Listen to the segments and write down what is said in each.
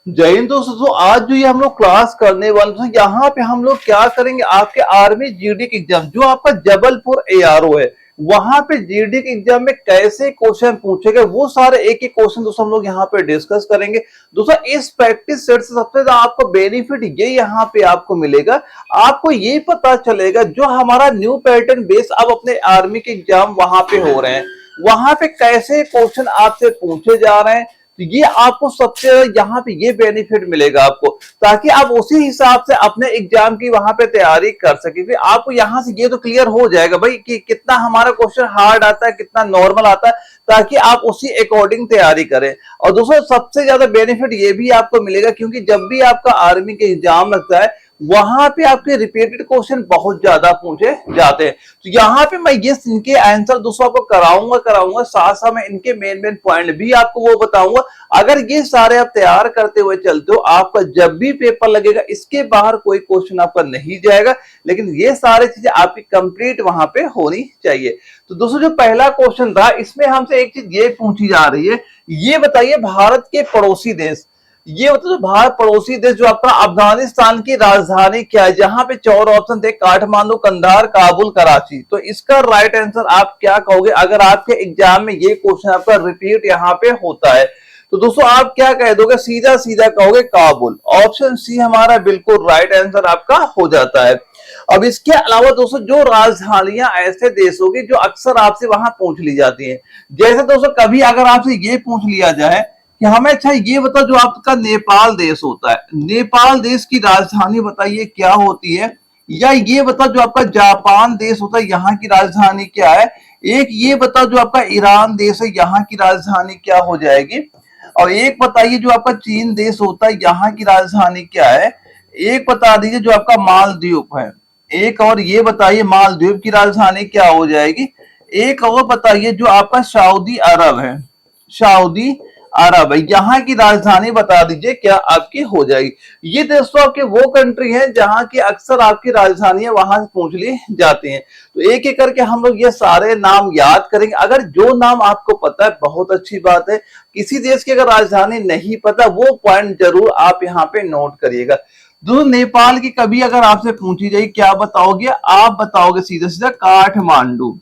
जय हिंद दोस्तों। आज जो ये हम लोग क्लास करने वाले हैं, यहाँ पे हम लोग क्या करेंगे, आपके आर्मी जीडी के एग्जाम जो आपका जबलपुर एआरओ है, वहां पे जीडी के एग्जाम में कैसे क्वेश्चन पूछे गए, वो सारे एक एक क्वेश्चन दोस्तों हम लोग यहाँ पे डिस्कस करेंगे। दोस्तों इस प्रैक्टिस सेट से सबसे ज्यादा आपको बेनिफिट ये यहाँ पे आपको मिलेगा, आपको ये पता चलेगा जो हमारा न्यू पैटर्न बेस अब अपने आर्मी के एग्जाम वहां पे हो रहे हैं, वहां पे कैसे क्वेश्चन आपसे पूछे जा रहे हैं। तो ये आपको सबसे यहाँ पे ये बेनिफिट मिलेगा आपको, ताकि आप उसी हिसाब से अपने एग्जाम की वहां पे तैयारी कर सके। फिर आपको यहाँ से ये तो क्लियर हो जाएगा भाई कि कितना हमारा क्वेश्चन हार्ड आता है, कितना नॉर्मल आता है, ताकि आप उसी अकॉर्डिंग तैयारी करें। और दोस्तों सबसे ज्यादा बेनिफिट ये भी आपको मिलेगा, क्योंकि जब भी आपका आर्मी के एग्जाम लगता है वहां पे आपके रिपीटेड क्वेश्चन बहुत ज्यादा पूछे जाते हैं। तो यहाँ पे मैं ये इनके आंसर दोस्तों आपको कराऊंगा साथ साथ में इनके मेन पॉइंट भी आपको वो बताऊंगा। अगर ये सारे आप तैयार करते हुए चलते हो, आपका जब भी पेपर लगेगा इसके बाहर कोई क्वेश्चन आपका नहीं जाएगा, लेकिन ये सारी चीजें आपकी कंप्लीट वहां पे होनी चाहिए। तो दोस्तों जो पहला क्वेश्चन था, इसमें हमसे एक चीज ये पूछी जा रही है, ये बताइए भारत के पड़ोसी देश, ये मतलब भारत पड़ोसी देश जो आपका अफगानिस्तान की राजधानी क्या है। जहां पे 4 ऑप्शन थे, काठमांडू, कंधार, काबुल, कराची। तो इसका राइट आंसर आप क्या कहोगे अगर आपके एग्जाम में ये क्वेश्चन आपका रिपीट यहाँ पे होता है? तो दोस्तों आप क्या कह दोगे, सीधा सीधा कहोगे काबुल। ऑप्शन सी हमारा बिल्कुल राइट आंसर आपका हो जाता है। अब इसके अलावा दोस्तों जो राजधानियां ऐसे देशों की जो अक्सर आपसे वहां पूछ ली जाती है, जैसे दोस्तों कभी अगर आपसे ये पूछ लिया जाए कि हमें अच्छा ये बताओ जो आपका नेपाल देश होता है, नेपाल देश की राजधानी बताइए क्या होती है, या ये बताओ जो आपका जापान देश होता है यहाँ की राजधानी क्या है, एक ये बताओ जो आपका ईरान देश है यहाँ की राजधानी क्या हो जाएगी, और एक बताइए जो आपका चीन देश होता है यहाँ की राजधानी क्या है, एक बता दीजिए जो आपका मालदीव है, एक और ये बताइए मालदीव की राजधानी क्या हो जाएगी, एक और बताइए जो आपका सऊदी अरब है, सऊदी अरब है यहाँ की राजधानी बता दीजिए क्या आपकी हो जाएगी। ये दोस्तों आपके वो कंट्री है जहां की अक्सर आपकी राजधानियां वहां से पूछ ली जाती हैं। तो एक एक करके हम लोग ये सारे नाम याद करेंगे। अगर जो नाम आपको पता है बहुत अच्छी बात है, किसी देश की अगर राजधानी नहीं पता वो पॉइंट जरूर आप यहाँ पे नोट करिएगा। दोस्तों नेपाल की कभी अगर आपसे पूछी जाए क्या बताओगे, आप बताओगे सीधा सीधा काठमांडू,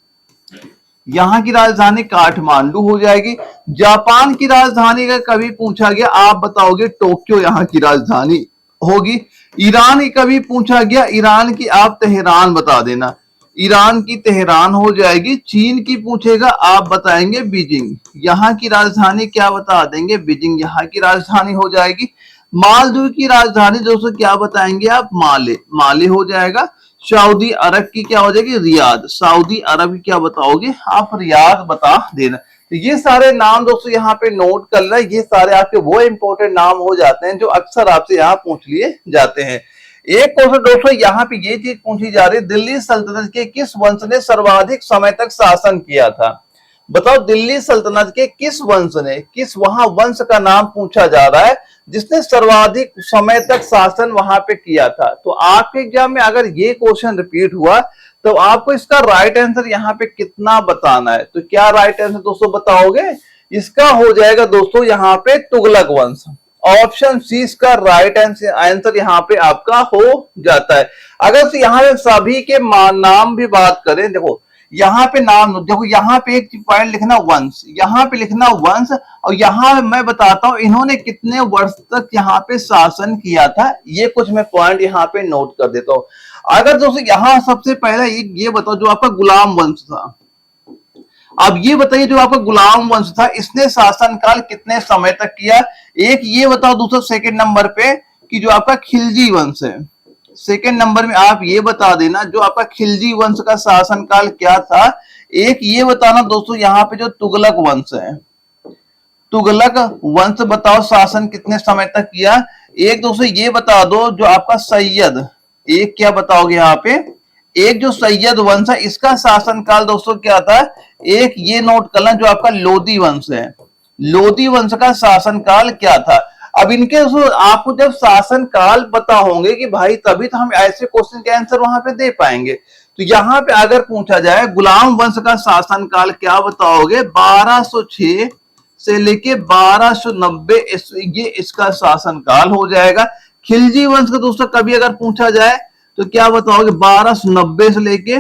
यहाँ की राजधानी काठमांडू हो जाएगी। जापान की राजधानी अगर कभी पूछा गया आप बताओगे टोक्यो यहाँ की राजधानी होगी। ईरान की कभी पूछा गया, ईरान की आप तेहरान बता देना, ईरान की तेहरान हो जाएगी। चीन की पूछेगा आप बताएंगे बीजिंग, यहाँ की राजधानी क्या बता देंगे, बीजिंग यहाँ की राजधानी हो जाएगी। मालदीव की राजधानी दोस्तों क्या बताएंगे आप, माले, माले हो जाएगा। सऊदी अरब की क्या हो जाएगी, रियाद, सऊदी अरब की क्या बताओगे आप, रियाद बता देना। तो ये सारे नाम दोस्तों यहाँ पे नोट कर लेना, ये सारे आपके वो इंपॉर्टेंट नाम हो जाते हैं जो अक्सर आपसे यहाँ पूछ लिए जाते हैं। एक क्वेश्चन दोस्तों यहाँ पे ये चीज पूछी जा रही है, दिल्ली सल्तनत के किस वंश ने सर्वाधिक समय तक शासन किया था? बताओ दिल्ली सल्तनत के किस वंश ने, किस वहां वंश का नाम पूछा जा रहा है जिसने सर्वाधिक समय तक शासन वहां पे किया था। तो आपके एग्जाम में अगर ये क्वेश्चन रिपीट हुआ तो आपको इसका राइट आंसर यहाँ पे कितना बताना है। तो क्या राइट आंसर दोस्तों बताओगे, इसका हो जाएगा दोस्तों यहाँ पे तुगलक वंश। ऑप्शन सी इसका राइट आंसर यहाँ पे आपका हो जाता है। अगर यहाँ पे सभी के नाम भी बात करें, देखो यहाँ पे नाम, देखो यहाँ पे एक पॉइंट लिखना वंश, यहाँ पे लिखना वंश, और यहाँ मैं बताता हूँ इन्होंने कितने वर्ष तक यहाँ पे शासन किया था, ये कुछ मैं पॉइंट यहाँ पे नोट कर देता हूँ। अगर दोस्तों यहाँ सबसे पहले ये बताओ जो आपका गुलाम वंश था, अब ये बताइए जो आपका गुलाम वंश था इसने शासन काल कितने समय तक किया, एक ये बताओ। दूसरा सेकंड नंबर पे कि जो आपका खिलजी वंश है, सेकंड नंबर में आप ये बता देना जो आपका खिलजी वंश का शासनकाल क्या था। एक ये बताना दोस्तों यहाँ पे जो तुगलक वंश है, तुगलक वंश बताओ शासन कितने समय तक किया। एक दोस्तों ये बता दो जो आपका सैयद, एक क्या बताओगे यहाँ पे, एक जो सैयद वंश है इसका शासनकाल दोस्तों क्या था। एक ये नोट करना जो आपका लोधी वंश है, लोधी वंश का शासनकाल क्या था। अब इनके आपको जब शासन काल पता होंगे कि भाई तभी तो हम ऐसे क्वेश्चन के आंसर वहां पे दे पाएंगे। तो यहाँ पे अगर पूछा जाए गुलाम वंश का शासन काल क्या बताओगे, 1206 से लेके 1290 ये इसका शासनकाल हो जाएगा। खिलजी वंश का दोस्तों कभी अगर पूछा जाए तो क्या बताओगे, 1290 से लेके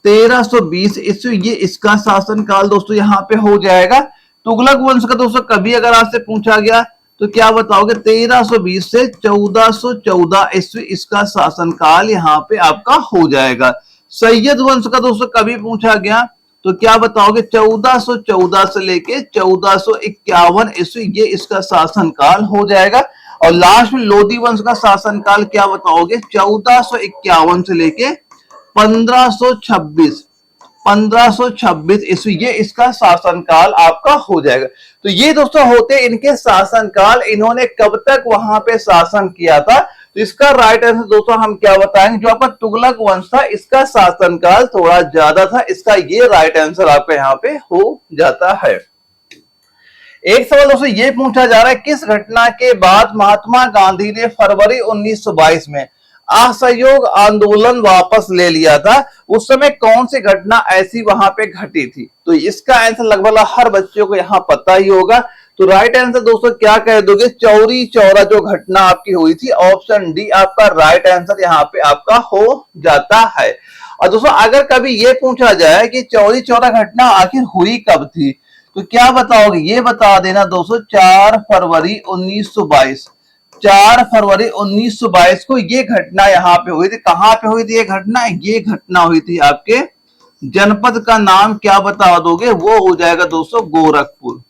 1320 ईस्वी ये इसका शासनकाल दोस्तों यहाँ पे हो जाएगा। तुगलक वंश का दोस्तों कभी अगर आपसे पूछा गया तो क्या बताओगे, 1320 से 1414 ईस्वी इसका शासनकाल यहाँ पे आपका हो जाएगा। सैयद वंश का दोस्तों कभी पूछा गया तो क्या बताओगे, 1414 से लेके 1451 ईस्वी ये इसका शासनकाल हो जाएगा। और लास्ट में लोधी वंश का शासनकाल क्या बताओगे, 1451 से लेके 1526 ईस्वी ये इसका शासनकाल आपका हो जाएगा। तो ये दोस्तों होते इनके शासनकाल, इन्होंने कब तक वहां पे शासन किया था। तो इसका राइट आंसर दोस्तों हम क्या बताएंगे, जो आपका तुगलक वंश था इसका शासनकाल थोड़ा ज्यादा था, इसका ये राइट आंसर आपका यहाँ पे हो जाता है। एक सवाल दोस्तों ये पूछा जा रहा है, किस घटना के बाद महात्मा गांधी ने फरवरी 1922 में असहयोग आंदोलन वापस ले लिया था, उस समय कौन सी घटना ऐसी वहां पे घटी थी। तो इसका आंसर लगभग हर बच्चों को यहाँ पता ही होगा। तो राइट आंसर दोस्तों क्या कह दोगे, चौरी चौरा जो घटना आपकी हुई थी, ऑप्शन डी आपका राइट आंसर यहाँ पे आपका हो जाता है। और दोस्तों अगर कभी ये पूछा जाए कि चौरी चौरा घटना आखिर हुई कब थी, तो क्या बताओगे, ये बता देना दोस्तों 4 फरवरी 1922। 4 फरवरी 1922 को ये घटना यहाँ पे हुई थी। कहां पे हुई थी ये घटना, ये घटना हुई थी आपके जनपद का नाम क्या बता दोगे, वो हो जाएगा दोस्तों गोरखपुर।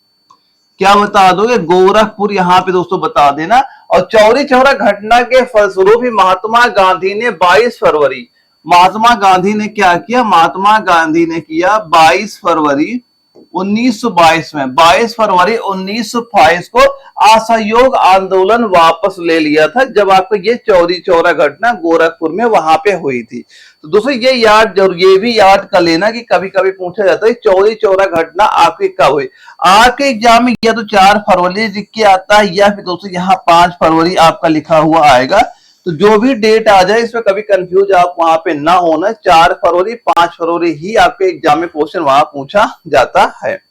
क्या बता दोगे, गोरखपुर यहाँ पे दोस्तों बता देना। और चौरी चौरा घटना के फलस्वरूप ही महात्मा गांधी ने 22 फरवरी, महात्मा गांधी ने क्या किया, महात्मा गांधी ने किया 22 फरवरी 1922 में, 22 फरवरी 1922 को असहयोग आंदोलन वापस ले लिया था, जब आपको ये चौरी चौरा घटना गोरखपुर में वहां पे हुई थी। तो दोस्तों ये याद जरूर, ये भी याद कर लेना कि कभी कभी पूछा जाता है चौरी चौरा घटना आपकी कब हुई। आपके एग्जाम में या तो 4 फरवरी लिख के आता है या फिर दोस्तों यहाँ 5 फरवरी आपका लिखा हुआ आएगा। तो जो भी डेट आ जाए इसमें कभी कंफ्यूज आप वहां पे ना होना, 4 फरवरी 5 फरवरी ही आपके एग्जाम में क्वेश्चन वहां पूछा जाता है।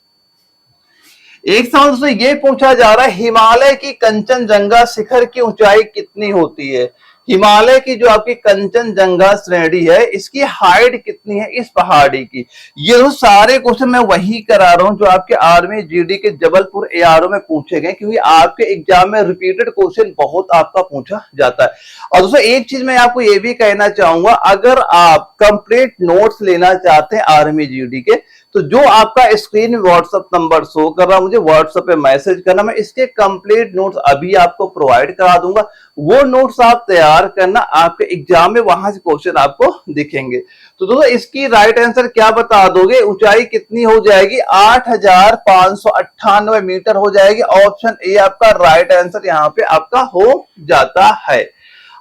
एक सवाल से ये पूछा जा रहा है, हिमालय की कंचनजंगा शिखर की ऊंचाई कितनी होती है। हिमालय की जो आपकी कंचनजंगा श्रेणी है इसकी हाइट कितनी है इस पहाड़ी की। ये तो सारे क्वेश्चन मैं वही करा रहा हूं जो आपके आर्मी जीडी के जबलपुर एआरओ में पूछे गए, क्योंकि आपके एग्जाम में रिपीटेड क्वेश्चन बहुत आपका पूछा जाता है। और दोस्तों एक चीज मैं आपको ये भी कहना चाहूंगा, अगर आप कंप्लीट नोट्स लेना चाहते हैं आर्मी जीडी के, तो जो आपका स्क्रीन में व्हाट्सएप नंबर शो कर रहा है, मुझे व्हाट्सएप पे मैसेज करना, मैं इसके कंप्लीट नोट्स अभी आपको प्रोवाइड करा दूंगा। वो नोट्स आप तैयार करना, आपके एग्जाम में वहां से क्वेश्चन आपको दिखेंगे। तो दोस्तों इसकी राइट आंसर क्या बता दोगे, ऊंचाई कितनी हो जाएगी, 8598 मीटर हो जाएगी। ऑप्शन ए आपका राइट आंसर यहाँ पे आपका हो जाता है।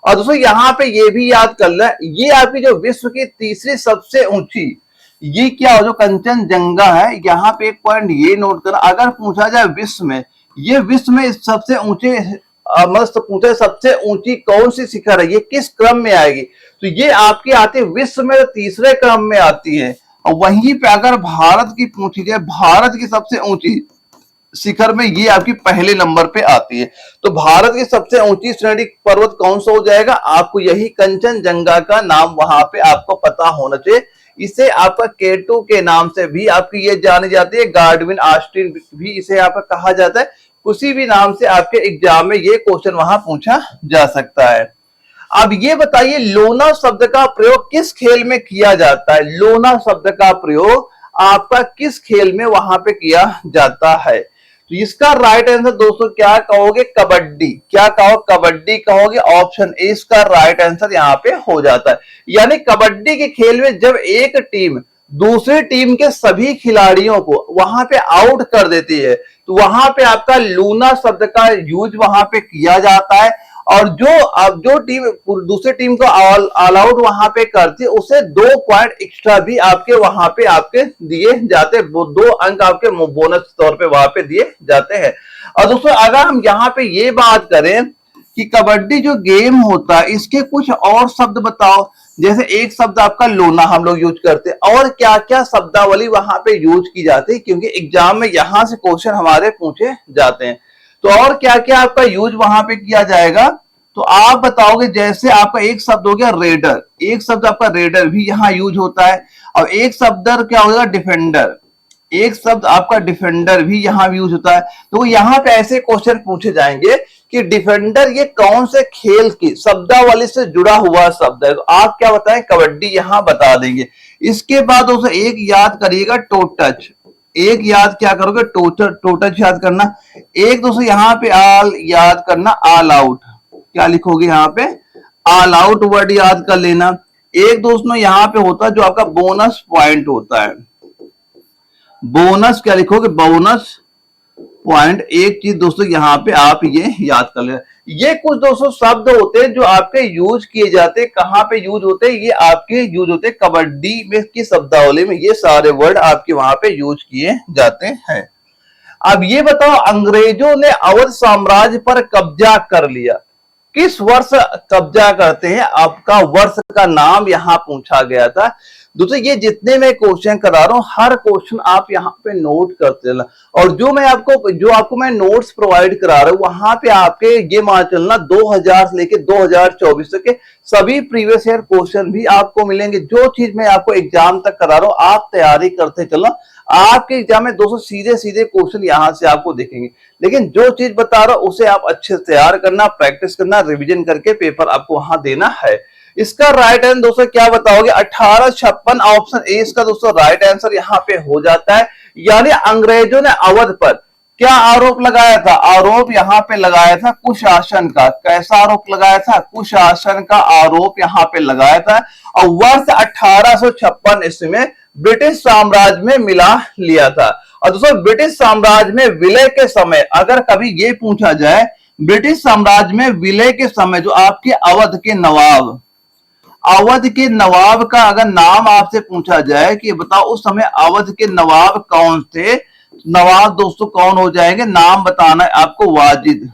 और दोस्तों यहाँ पे ये भी याद कर लें, ये आपकी जो विश्व की तीसरी सबसे ऊंची, ये क्या हो जो कंचनजंगा है, यहाँ पे एक पॉइंट ये नोट करना, अगर पूछा जाए विश्व में, ये विश्व में सबसे ऊंचे मस्त पूछे सबसे ऊंची कौन सी शिखर है, ये किस क्रम में आएगी, तो ये आपकी आती है विश्व में तीसरे क्रम में आती है। और वहीं पे अगर भारत की पूछी जाए, भारत की सबसे ऊंची शिखर में ये आपकी पहले नंबर पे आती है। तो भारत की सबसे ऊंची श्रेणी पर्वत कौन सा हो जाएगा, आपको यही कंचनजंगा का नाम वहां पे आपको पता होना चाहिए। इसे आपका K2 के नाम से भी आपकी ये जानी जाती है, गार्डविन ऑस्टिन भी इसे आपका कहा जाता है। किसी भी नाम से आपके एग्जाम में ये क्वेश्चन वहां पूछा जा सकता है। अब ये बताइए लोना शब्द का प्रयोग किस खेल में किया जाता है। लोना शब्द का प्रयोग आपका किस खेल में वहां पे किया जाता है। तो इसका राइट आंसर दोस्तों क्या कहोगे, कबड्डी। क्या कहो, कबड्डी कहोगे। ऑप्शन ए इसका राइट आंसर यहाँ पे हो जाता है। यानी कबड्डी के खेल में जब एक टीम दूसरी टीम के सभी खिलाड़ियों को वहां पे आउट कर देती है, तो वहां पे आपका लूना शब्द का यूज वहां पे किया जाता है। और जो टीम दूसरी टीम को ऑल आउट वहां पे करती है, उसे 2 पॉइंट एक्स्ट्रा भी आपके वहां पे आपके दिए जाते हैं, 2 अंक आपके बोनस तौर पे वहां पे दिए जाते हैं। और दोस्तों अगर हम यहाँ पे ये बात करें कि कबड्डी जो गेम होता है इसके कुछ और शब्द बताओ, जैसे एक शब्द आपका लोना हम लोग यूज करते हैं, और क्या क्या शब्दावली वहां पे यूज की जाती है, क्योंकि एग्जाम में यहां से क्वेश्चन हमारे पूछे जाते हैं। तो और क्या क्या आपका यूज वहां पे किया जाएगा, तो आप बताओगे। जैसे आपका एक शब्द हो गया रेडर, एक शब्द आपका रेडर भी यहाँ यूज होता है। और एक शब्द क्या होगा डिफेंडर, एक शब्द आपका डिफेंडर भी यहाँ यूज होता है। तो यहाँ पे ऐसे क्वेश्चन पूछे जाएंगे कि डिफेंडर ये कौन से खेल की शब्दावली से जुड़ा हुआ शब्द है, तो आप क्या बताएं, कबड्डी यहाँ बता देंगे। इसके बाद दोस्तों एक याद करिएगा टोटच, एक याद क्या करोगे, टोटच याद करना। एक दोस्तों यहाँ पे आल याद करना, ऑल आउट क्या लिखोगे यहाँ पे, ऑल आउट वर्ड याद कर लेना। एक दोस्तों यहाँ पे होता है जो आपका बोनस पॉइंट होता है, बोनस क्या लिखोगे, बोनस पॉइंट। एक चीज दोस्तों यहाँ पे आप ये याद कर लेना। ये कुछ दोस्तों शब्द होते हैं जो आपके यूज किए जाते हैं, कहाँ पे यूज होते हैं, ये आपके यूज होते हैं कबड्डी में की शब्दावली में, ये सारे वर्ड आपके वहां पे यूज किए जाते हैं। अब ये बताओ, अंग्रेजों ने अवध साम्राज्य पर कब्जा कर लिया, किस वर्ष कब्जा करते हैं, आपका वर्ष का नाम यहां पूछा गया था। दोस्तों ये जितने मैं क्वेश्चन करा रहा हूं, हर क्वेश्चन आप यहाँ पे नोट करते चलना। और जो आपको मैं नोट्स प्रोवाइड करा रहा हूं, वहां पे आपके ये मान चलना 2000 से लेके 2024 तक के सभी प्रीवियस ईयर क्वेश्चन भी आपको मिलेंगे। जो चीज मैं आपको एग्जाम तक करा रहा हूं, आप तैयारी करते चलना। आपके एग्जाम में दोस्तों सीधे सीधे क्वेश्चन यहां से आपको दिखेंगे, लेकिन जो चीज बता रहा हूं उसे आप अच्छे से तैयार करना, प्रैक्टिस करना, रिवीजन करके पेपर आपको वहां देना है। इसका राइट आंसर दोस्तों क्या बताओगे, 1856 ऑप्शन ए इसका दोस्तों राइट आंसर यहाँ पे हो जाता है। यानी अंग्रेजों ने अवध पर क्या आरोप लगाया था, आरोप यहाँ पे लगाया था कुशासन का। कैसा आरोप लगाया था, कुशासन का आरोप यहाँ पे लगाया था। और वर्ष 1856 ईस्वी में ब्रिटिश साम्राज्य में मिला लिया था। और दोस्तों ब्रिटिश साम्राज्य में विलय के समय, अगर कभी ये पूछा जाए ब्रिटिश साम्राज्य में विलय के समय जो आपके अवध के नवाब, अवध के नवाब का अगर नाम आपसे पूछा जाए कि बताओ उस समय अवध के नवाब कौन थे, नवाब दोस्तों कौन हो जाएंगे, नाम बताना है आपको, वाजिद।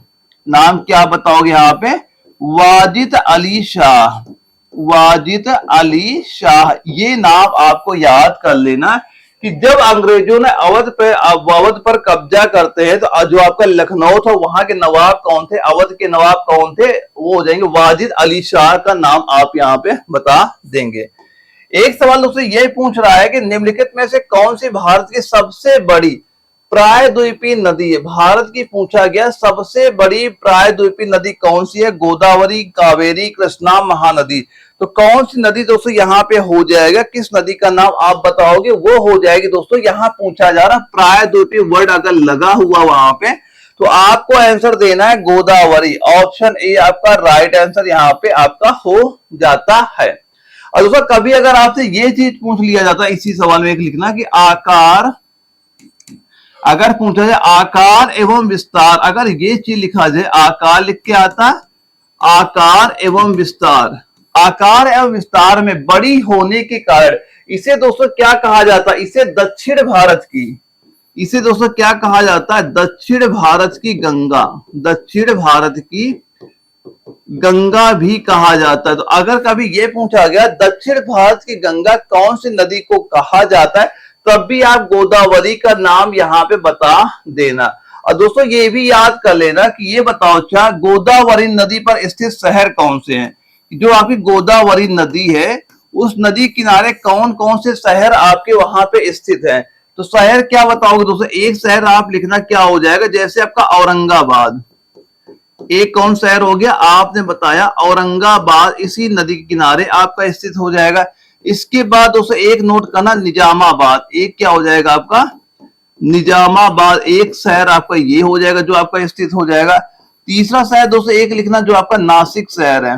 नाम क्या बताओगे यहाँ पे, वाजिद अली शाह, वाजिद अली शाह। ये नाम आपको याद कर लेना कि जब अंग्रेजों ने अवध पर कब्जा करते हैं, तो जो आपका लखनऊ था वहां के नवाब कौन थे, अवध के नवाब कौन थे, वो हो जाएंगे वाजिद अली शाह का नाम आप यहाँ पे बता देंगे। एक सवाल दोस्तों ये पूछ रहा है कि निम्नलिखित में से कौन सी भारत की सबसे बड़ी प्रायद्वीपीय नदी है, भारत की पूछा गया सबसे बड़ी प्रायद्वीपीय नदी कौन सी है, गोदावरी, कावेरी, कृष्णा, महानदी। तो कौन सी नदी दोस्तों यहाँ पे हो जाएगा, किस नदी का नाम आप बताओगे, वो हो जाएगी दोस्तों, यहाँ पूछा जा रहा प्रायद्वीपीय वर्ड अगर लगा हुआ वहां पे, तो आपको आंसर देना है गोदावरी। ऑप्शन ए आपका राइट आंसर यहाँ पे आपका हो जाता है। और दोस्तों कभी अगर आपसे ये चीज पूछ लिया जाता है, इसी सवाल में एक लिखना कि आकार, अगर पूछा जाए आकार एवं विस्तार, अगर ये चीज लिखा जाए, आकार लिख के आता, आकार एवं विस्तार, आकार एवं विस्तार में बड़ी होने के कारण इसे दोस्तों क्या कहा जाता है, इसे दक्षिण भारत की, इसे दोस्तों क्या कहा जाता है, दक्षिण भारत की गंगा, दक्षिण भारत की गंगा भी कहा जाता है। तो अगर कभी ये पूछा गया दक्षिण भारत की गंगा कौन सी नदी को कहा जाता है, तब भी आप गोदावरी का नाम यहाँ पे बता देना। और दोस्तों ये भी याद कर लेना कि ये बताओ अच्छा गोदावरी नदी पर स्थित शहर कौन से हैं, जो आपकी गोदावरी नदी है उस नदी किनारे कौन कौन से शहर आपके वहां पे स्थित हैं। तो शहर क्या बताओगे दोस्तों, एक शहर आप लिखना क्या हो जाएगा, जैसे आपका औरंगाबाद, एक कौन शहर हो गया, आपने बताया औरंगाबाद, इसी नदी के किनारे आपका स्थित हो जाएगा। इसके बाद दोस्तों एक नोट करना निजामाबाद, एक क्या हो जाएगा आपका निजामाबाद, एक शहर आपका ये हो जाएगा जो आपका स्थित हो जाएगा। तीसरा शहर दोस्तों एक लिखना जो आपका नासिक शहर है,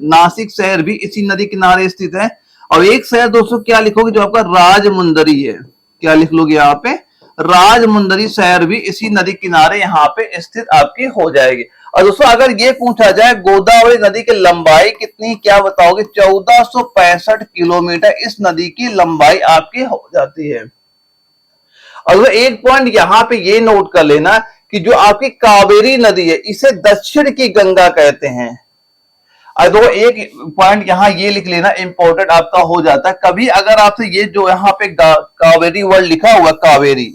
नासिक शहर भी इसी नदी किनारे स्थित है। और एक शहर दोस्तों क्या लिखोगे जो आपका राजमुंदरी है, क्या लिख लोगे यहाँ पे, राजमुंदरी शहर भी इसी नदी किनारे यहाँ पे स्थित आपकी हो जाएगी। और दोस्तों अगर ये पूछा जाए गोदावरी नदी की लंबाई कितनी, क्या बताओगे, 1465 किलोमीटर इस नदी की लंबाई आपकी हो जाती है। और एक पॉइंट यहाँ पे ये नोट कर लेना कि जो आपकी कावेरी नदी है इसे दक्षिण की गंगा कहते हैं। दो एक पॉइंट यहाँ ये लिख लेना, इंपॉर्टेंट आपका हो जाता है। कभी अगर आपसे ये जो यहाँ पे कावेरी वर्ड लिखा हुआ कावेरी,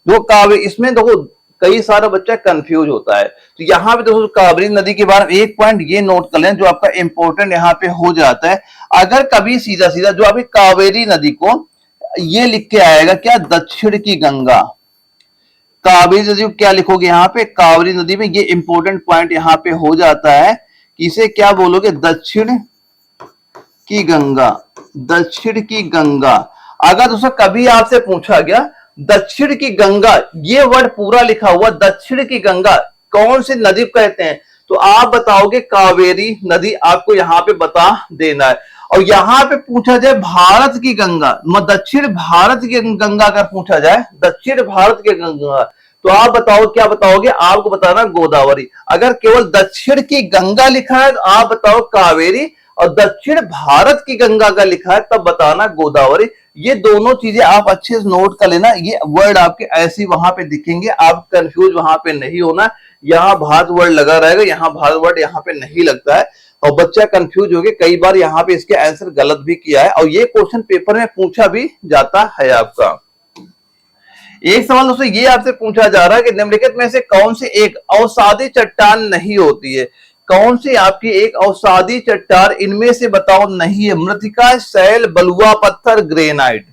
जो कावेरी, इसमें देखो कई सारा बच्चा कंफ्यूज होता है। तो यहाँ पे दोस्तों कावेरी नदी के बारे में एक पॉइंट ये नोट कर लें जो आपका इंपॉर्टेंट यहाँ पे हो जाता है। अगर कभी सीधा सीधा जो आपकी कावेरी नदी को ये लिख के आएगा क्या, दक्षिण की गंगा, कावेरी नदी को क्या लिखोगे यहाँ पे, कावेरी नदी में, ये इंपॉर्टेंट पॉइंट यहाँ पे हो जाता है कि इसे क्या बोलोगे, दक्षिण की गंगा, दक्षिण की गंगा। अगर दोस्तों कभी आपसे पूछा गया दक्षिण की गंगा, ये वर्ड पूरा लिखा हुआ, दक्षिण की गंगा कौन सी नदी कहते हैं, तो आप बताओगे कावेरी नदी, आपको यहाँ पे बता देना है। और यहाँ पे पूछा जाए भारत की गंगा, दक्षिण भारत की गंगा अगर पूछा जाए, दक्षिण भारत की गंगा, तो आप बताओ क्या बताओगे, आपको बताना गोदावरी। अगर केवल दक्षिण की गंगा लिखा है तो आप बताओ कावेरी, और दक्षिण भारत की गंगा का लिखा है तब बताना गोदावरी। ये दोनों चीजें आप अच्छे से नोट कर लेना, ये वर्ड आपके ऐसे वहां पे दिखेंगे, आप कंफ्यूज वहां पे नहीं होना। यहाँ भारत वर्ड लगा रहेगा, यहाँ भारत वर्ड यहाँ पे नहीं लगता है, और बच्चा कंफ्यूज हो गया, कई बार यहाँ पे इसके आंसर गलत भी किया है, और ये क्वेश्चन पेपर में पूछा भी जाता है आपका। एक सवाल दोस्तों ये आपसे पूछा जा रहा है कि निम्नलिखित में से कौन सी एक अवसादी चट्टान नहीं होती है, कौन सी आपकी एक अवसादी चट्टान इनमें से बताओ नहीं है, मृतिका, शैल, बलुआ पत्थर, ग्रेनाइट।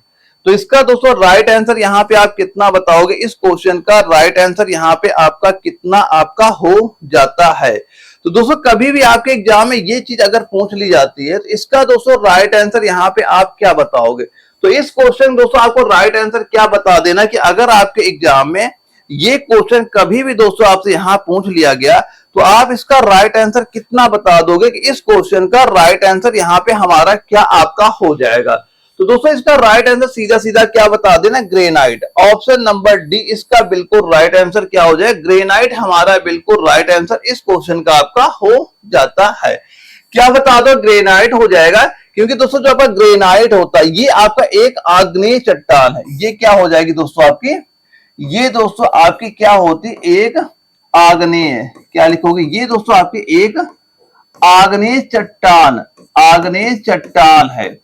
तो इसका दोस्तों राइट आंसर यहाँ पे आप कितना बताओगे, इस क्वेश्चन का राइट आंसर यहाँ पे आपका कितना आपका हो जाता है। तो दोस्तों कभी भी आपके एग्जाम में ये चीज अगर पूछ ली जाती है तो इसका दोस्तों राइट आंसर यहाँ पे आप क्या बताओगे। तो इस क्वेश्चन दोस्तों आपको राइट आंसर क्या बता देना कि अगर आपके एग्जाम में ये क्वेश्चन कभी भी दोस्तों आपसे यहां पूछ लिया गया तो आप इसका राइट आंसर कितना बता दोगे कि इस क्वेश्चन का राइट आंसर यहाँ पे हमारा क्या आपका हो जाएगा। तो दोस्तों इसका राइट आंसर सीधा सीधा क्या बता देना, ग्रेनाइट। ऑप्शन नंबर डी इसका बिल्कुल राइट आंसर क्या हो जाए, ग्रेनाइट हमारा बिल्कुल राइट आंसर इस क्वेश्चन का आपका हो जाता है। क्या बता दो, ग्रेनाइट हो जाएगा, क्योंकि दोस्तों जो आपका ग्रेनाइट होता है ये आपका एक आग्नेय चट्टान है। ये क्या हो जाएगी दोस्तों आपकी, ये दोस्तों आपकी क्या होती, एक आग्नेय, क्या लिखोगे, ये दोस्तों आपकी एक आग्नेय चट्टान, आग्नेय चट्टान है,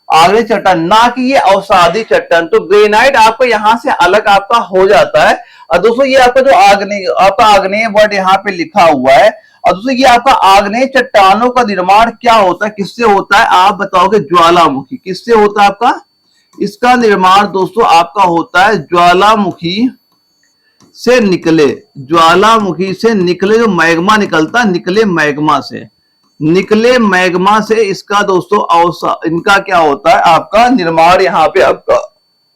आग्नेय चट्टान, ना कि ये अवसादी चट्टान। तो ग्रेनाइट आपको यहां से अलग आपका हो जाता है। और दोस्तों ये आपका जो आग्नेय, आपका आग्नेय वर्ड यहाँ पे लिखा हुआ है, और दोस्तों ये आपका आग्नेय चट्टानों का निर्माण क्या होता है, किससे होता है, आप बताओगे ज्वालामुखी। किससे होता है आपका, इसका निर्माण दोस्तों आपका होता है ज्वालामुखी से निकले, ज्वालामुखी से निकले जो मैग्मा निकलता है, निकले मैग्मा से, निकले मैग्मा से इसका दोस्तों इनका क्या होता है, आपका निर्माण यहाँ पे आपका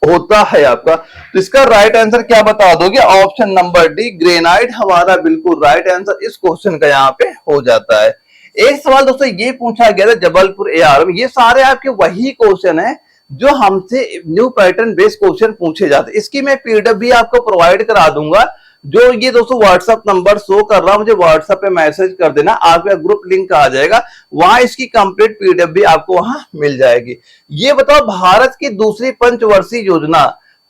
होता है आपका। तो इसका राइट आंसर क्या बता दोगे, ऑप्शन नंबर डी ग्रेनाइट हमारा बिल्कुल राइट आंसर इस क्वेश्चन का यहाँ पे हो जाता है। एक सवाल दोस्तों ये पूछा गया था जबलपुर एआर में, ये सारे आपके वही क्वेश्चन है जो हमसे न्यू पैटर्न बेस्ड क्वेश्चन पूछे जाते हैं। इसकी मैं पीडीएफ भी आपको प्रोवाइड करा दूंगा, जो ये दोस्तों व्हाट्सएप नंबर शो कर रहा हूं, मुझे व्हाट्सएप पे मैसेज कर देना, आपका ग्रुप लिंक आ जाएगा, वहां इसकी कंप्लीट पीडीएफ भी आपको वहां मिल जाएगी। ये बताओ भारत की दूसरी पंचवर्षीय योजना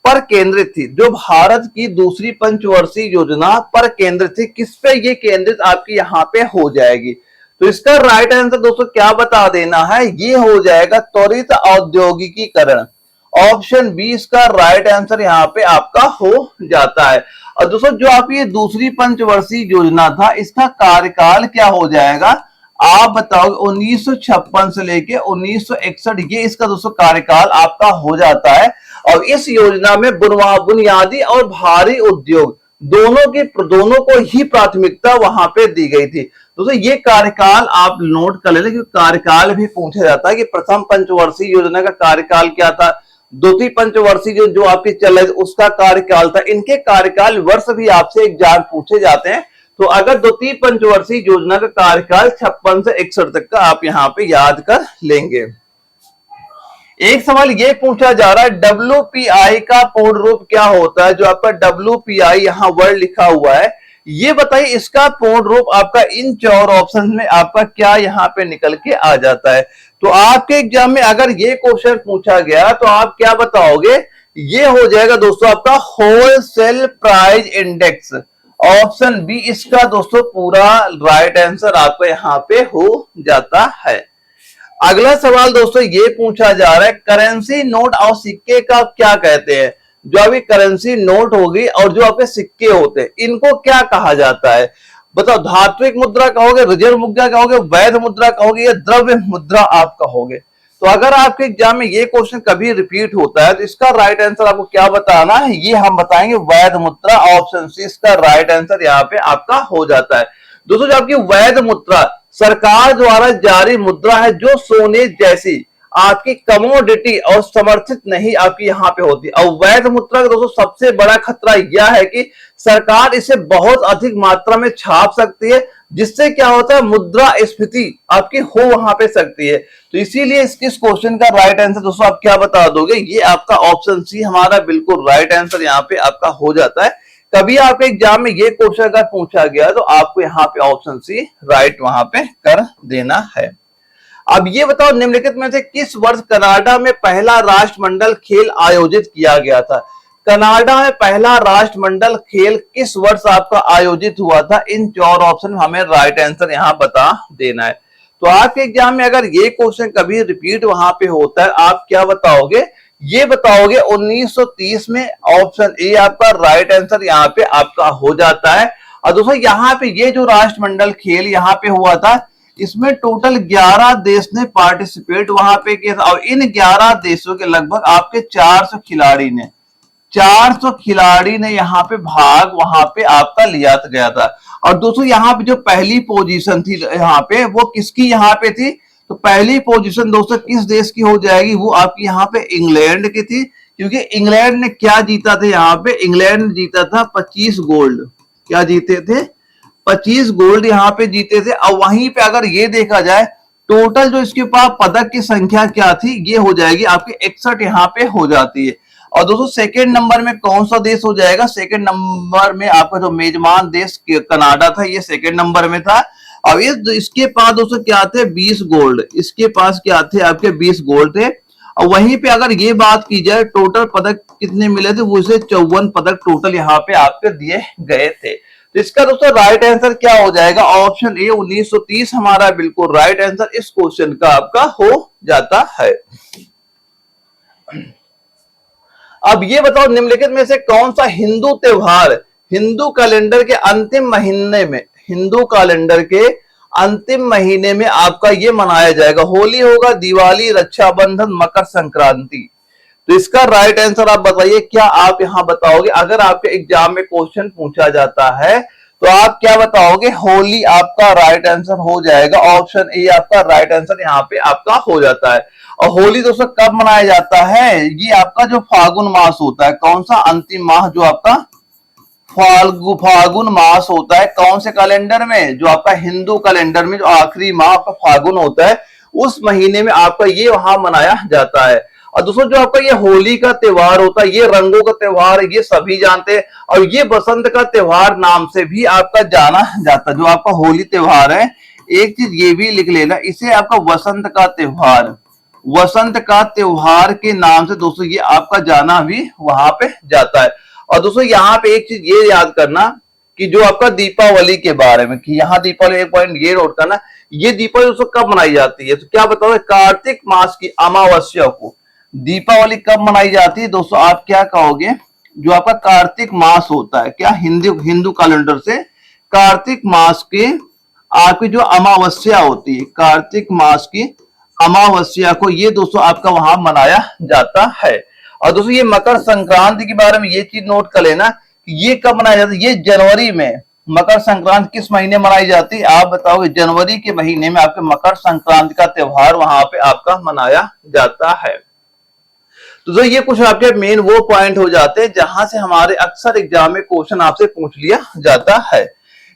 पर केंद्रित थी, जो भारत की दूसरी पंचवर्षीय योजना पर केंद्रित थी, किस पे ये केंद्रित आपकी यहाँ पे हो जाएगी। तो इसका राइट आंसर दोस्तों क्या बता देना है, ये हो जाएगा त्वरित औद्योगिकीकरण। ऑप्शन बी इसका राइट आंसर यहाँ पे आपका हो जाता है। और दोस्तों जो आपकी ये दूसरी पंचवर्षीय योजना था, इसका कार्यकाल क्या हो जाएगा, आप बताओगे 1956 से लेके 1961, ये इसका दोस्तों कार्यकाल आपका हो जाता है। और इस योजना में बुनियादी और भारी उद्योग दोनों को ही प्राथमिकता वहां पे दी गई थी। दोस्तों ये कार्यकाल आप नोट कर लेना, क्योंकि कार्यकाल भी पूछा जाता है कि प्रथम पंचवर्षीय योजना का कार्यकाल क्या था, द्वितीय पंचवर्षीय जो आपकी चल रही उसका कार्यकाल था। इनके कार्यकाल वर्ष भी आपसे एग्जाम पूछे जाते हैं। तो अगर द्वितीय पंचवर्षीय योजना का कार्यकाल 56 से 61 तक का आप यहाँ पे याद कर लेंगे। एक सवाल ये पूछा जा रहा है WPI का पूर्ण रूप क्या होता है, जो आपका WPI यहाँ वर्ड लिखा हुआ है, ये बताइए इसका पूर्ण रूप आपका इन 4 ऑप्शन में आपका क्या यहाँ पे निकल के आ जाता है। तो आपके एग्जाम में अगर ये क्वेश्चन पूछा गया तो आप क्या बताओगे, ये हो जाएगा दोस्तों आपका wholesale price index. Option B इसका दोस्तों पूरा राइट आंसर आपका यहाँ पे हो जाता है। अगला सवाल दोस्तों ये पूछा जा रहा है, करेंसी नोट और सिक्के का क्या कहते हैं? जो अभी करेंसी नोट होगी और जो आपके सिक्के होते हैं इनको क्या कहा जाता है? बताओ, धात्विक मुद्रा कहोगे, रिजर्व मुद्रा कहोगे, वैध मुद्रा कहोगे या द्रव्य मुद्रा आप कहोगे? तो अगर आपके एग्जाम में ये क्वेश्चन कभी रिपीट होता है तो इसका राइट आंसर आपको क्या बताना है? ये हम बताएंगे वैध मुद्रा। ऑप्शन सी इसका राइट आंसर यहाँ पे आपका हो जाता है। दोस्तों जो आपकी वैध मुद्रा सरकार द्वारा जारी मुद्रा है, जो सोने जैसी आपकी कमोडिटी और समर्थित नहीं आपकी यहाँ पे होती। और वैध मुद्रा का दोस्तों सबसे बड़ा खतरा यह है कि सरकार इसे बहुत अधिक मात्रा में छाप सकती है, जिससे क्या होता है मुद्रा स्फीति आपकी हो वहां पे सकती है। तो इसीलिए इस क्वेश्चन का राइट आंसर दोस्तों आप क्या बता दोगे? ये आपका ऑप्शन सी हमारा बिल्कुल राइट आंसर यहाँ पे आपका हो जाता है। कभी आपके एग्जाम में ये क्वेश्चन अगर पूछा गया तो आपको यहाँ पे ऑप्शन सी राइट वहां पे कर देना है। अब ये बताओ, निम्नलिखित में से किस वर्ष कनाडा में पहला राष्ट्रमंडल खेल आयोजित किया गया था? कनाडा में पहला राष्ट्रमंडल खेल किस वर्ष आपका आयोजित हुआ था? इन 4 ऑप्शन हमें राइट आंसर यहाँ बता देना है। तो आपके एग्जाम में अगर ये क्वेश्चन कभी रिपीट वहां पे होता है, आप क्या बताओगे? ये बताओगे 1930 में। ऑप्शन ए आपका राइट आंसर यहाँ पे आपका हो जाता है। और दोस्तों यहाँ पे ये जो राष्ट्रमंडल खेल यहाँ पे हुआ था, इसमें टोटल 11 देश ने पार्टिसिपेट वहां पे किया था। और इन 11 देशों के लगभग आपके 400 खिलाड़ी ने यहाँ पे भाग वहां पे आपका लिया गया था। और दोस्तों यहाँ पे जो पहली पोजीशन थी यहाँ पे, वो किसकी यहाँ पे थी? तो पहली पोजीशन दोस्तों किस देश की हो जाएगी? वो आपकी यहाँ पे इंग्लैंड की थी, क्योंकि इंग्लैंड ने क्या जीता था यहाँ पे? इंग्लैंड ने जीता था 25 गोल्ड। क्या जीते थे? 25 गोल्ड यहाँ पे जीते थे। और वहीं पे अगर ये देखा जाए टोटल जो इसके पास पदक की संख्या क्या थी, ये हो जाएगी आपकी 61 यहाँ पे हो जाती है। और दोस्तों सेकंड नंबर में कौन सा देश हो जाएगा? सेकंड नंबर में आपका जो मेजबान देश कनाडा था, ये सेकंड नंबर में था। अब इसके पास दोस्तों क्या थे? 20 गोल्ड। इसके पास क्या थे? आपके 20 गोल्ड थे। और वहीं पे अगर ये बात की जाए टोटल पदक कितने मिले थे, वो इसे 54 पदक टोटल यहाँ पे आपके दिए गए थे। तो इसका दोस्तों राइट आंसर क्या हो जाएगा? ऑप्शन ए 1930 हमारा बिल्कुल राइट आंसर इस क्वेश्चन का आपका हो जाता है। अब ये बताओ, निम्नलिखित में से कौन सा हिंदू त्योहार हिंदू कैलेंडर के अंतिम महीने में, हिंदू कैलेंडर के अंतिम महीने में आपका ये मनाया जाएगा? होली होगा, दिवाली, रक्षाबंधन, मकर संक्रांति। तो इसका राइट आंसर आप बताइए, क्या आप यहां बताओगे? अगर आपके एग्जाम में क्वेश्चन पूछा जाता है तो आप क्या बताओगे? होली आपका राइट आंसर हो जाएगा। ऑप्शन ए आपका राइट आंसर यहाँ पे आपका हो जाता है। और होली दोस्तों कब मनाया जाता है? ये आपका जो फागुन मास होता है, कौन सा अंतिम माह जो आपका फागुन मास होता है, कौन से कैलेंडर में? जो आपका हिंदू कैलेंडर में जो आखिरी माह आपका फागुन होता है, उस महीने में आपका ये वहां मनाया जाता है। और दोस्तों जो आपका ये होली का त्योहार होता है, ये रंगों का त्योहार है, ये सभी जानते हैं। और ये बसंत का त्योहार नाम से भी आपका जाना जाता है। जो आपका होली त्योहार है, एक चीज ये भी लिख लेना, इसे आपका वसंत का त्योहार, वसंत का त्योहार के नाम से दोस्तों ये आपका जाना भी वहां पे जाता है। और दोस्तों यहाँ पे एक चीज ये याद करना कि जो आपका दीपावली के बारे में, कि यहाँ दीपावली एक पॉइंट ये नोट करना, ये दीपावली दोस्तों कब मनाई जाती है? तो क्या बताओगे? कार्तिक मास की अमावस्या को दीपावली कब मनाई जाती है? दोस्तों आप क्या कहोगे? जो आपका कार्तिक मास होता है, क्या हिंदू कैलेंडर से कार्तिक मास के आपकी जो अमावस्या होती है, कार्तिक मास की अमावस्या को ये दोस्तों आपका वहां मनाया जाता है। और दोस्तों ये मकर संक्रांति के बारे में ये चीज नोट कर लेना कि ये कब मनाया जाता है? ये जनवरी में। मकर संक्रांति किस महीने मनाई जाती है? आप बताओगे? जनवरी के महीने में आपके मकर संक्रांति का त्योहार वहां पे आपका मनाया जाता है। तो ये कुछ आपके मेन वो पॉइंट हो जाते हैं जहां से हमारे अक्सर एग्जाम में क्वेश्चन आपसे पूछ लिया जाता है।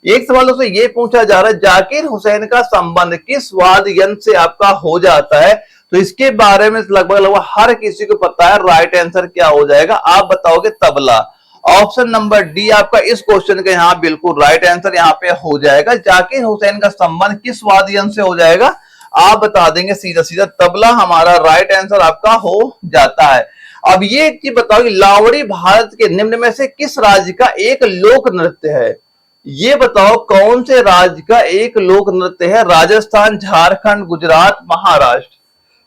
एक सवाल दोस्तों ये पूछा जा रहा है, जाकिर हुसैन का संबंध किस वाद्य यंत्र से आपका हो जाता है? तो इसके बारे में लगभग हर किसी को पता है। राइट आंसर क्या हो जाएगा? आप बताओगे तबला। ऑप्शन नंबर डी आपका इस क्वेश्चन का यहाँ बिल्कुल राइट आंसर यहाँ पे हो जाएगा। जाकिर हुसैन का संबंध किस वाद्य यंत्र से हो जाएगा? आप बता देंगे सीधा सीधा तबला हमारा राइट आंसर आपका हो जाता है। अब ये एक चीज बताओ, लावड़ी भारत के निम्न में से किस राज्य का एक लोक नृत्य है? ये बताओ कौन से राज्य का एक लोक नृत्य है? राजस्थान, झारखंड, गुजरात, महाराष्ट्र।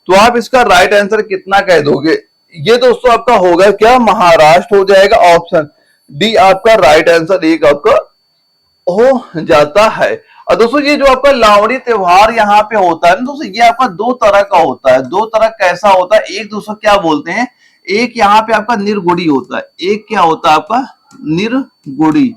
तो आप इसका राइट आंसर कितना कह दोगे? ये दोस्तों आपका होगा क्या? महाराष्ट्र हो जाएगा। ऑप्शन डी आपका राइट आंसर एक आपका हो जाता है। और दोस्तों ये जो आपका लावणी त्योहार यहाँ पे होता है ना दोस्तों, ये आपका दो तरह का होता है। दो तरह कैसा होता है? एक दोस्तों क्या बोलते हैं, एक यहाँ पे आपका निर्गुड़ी होता है, एक क्या होता है आपका निर्गुड़ी,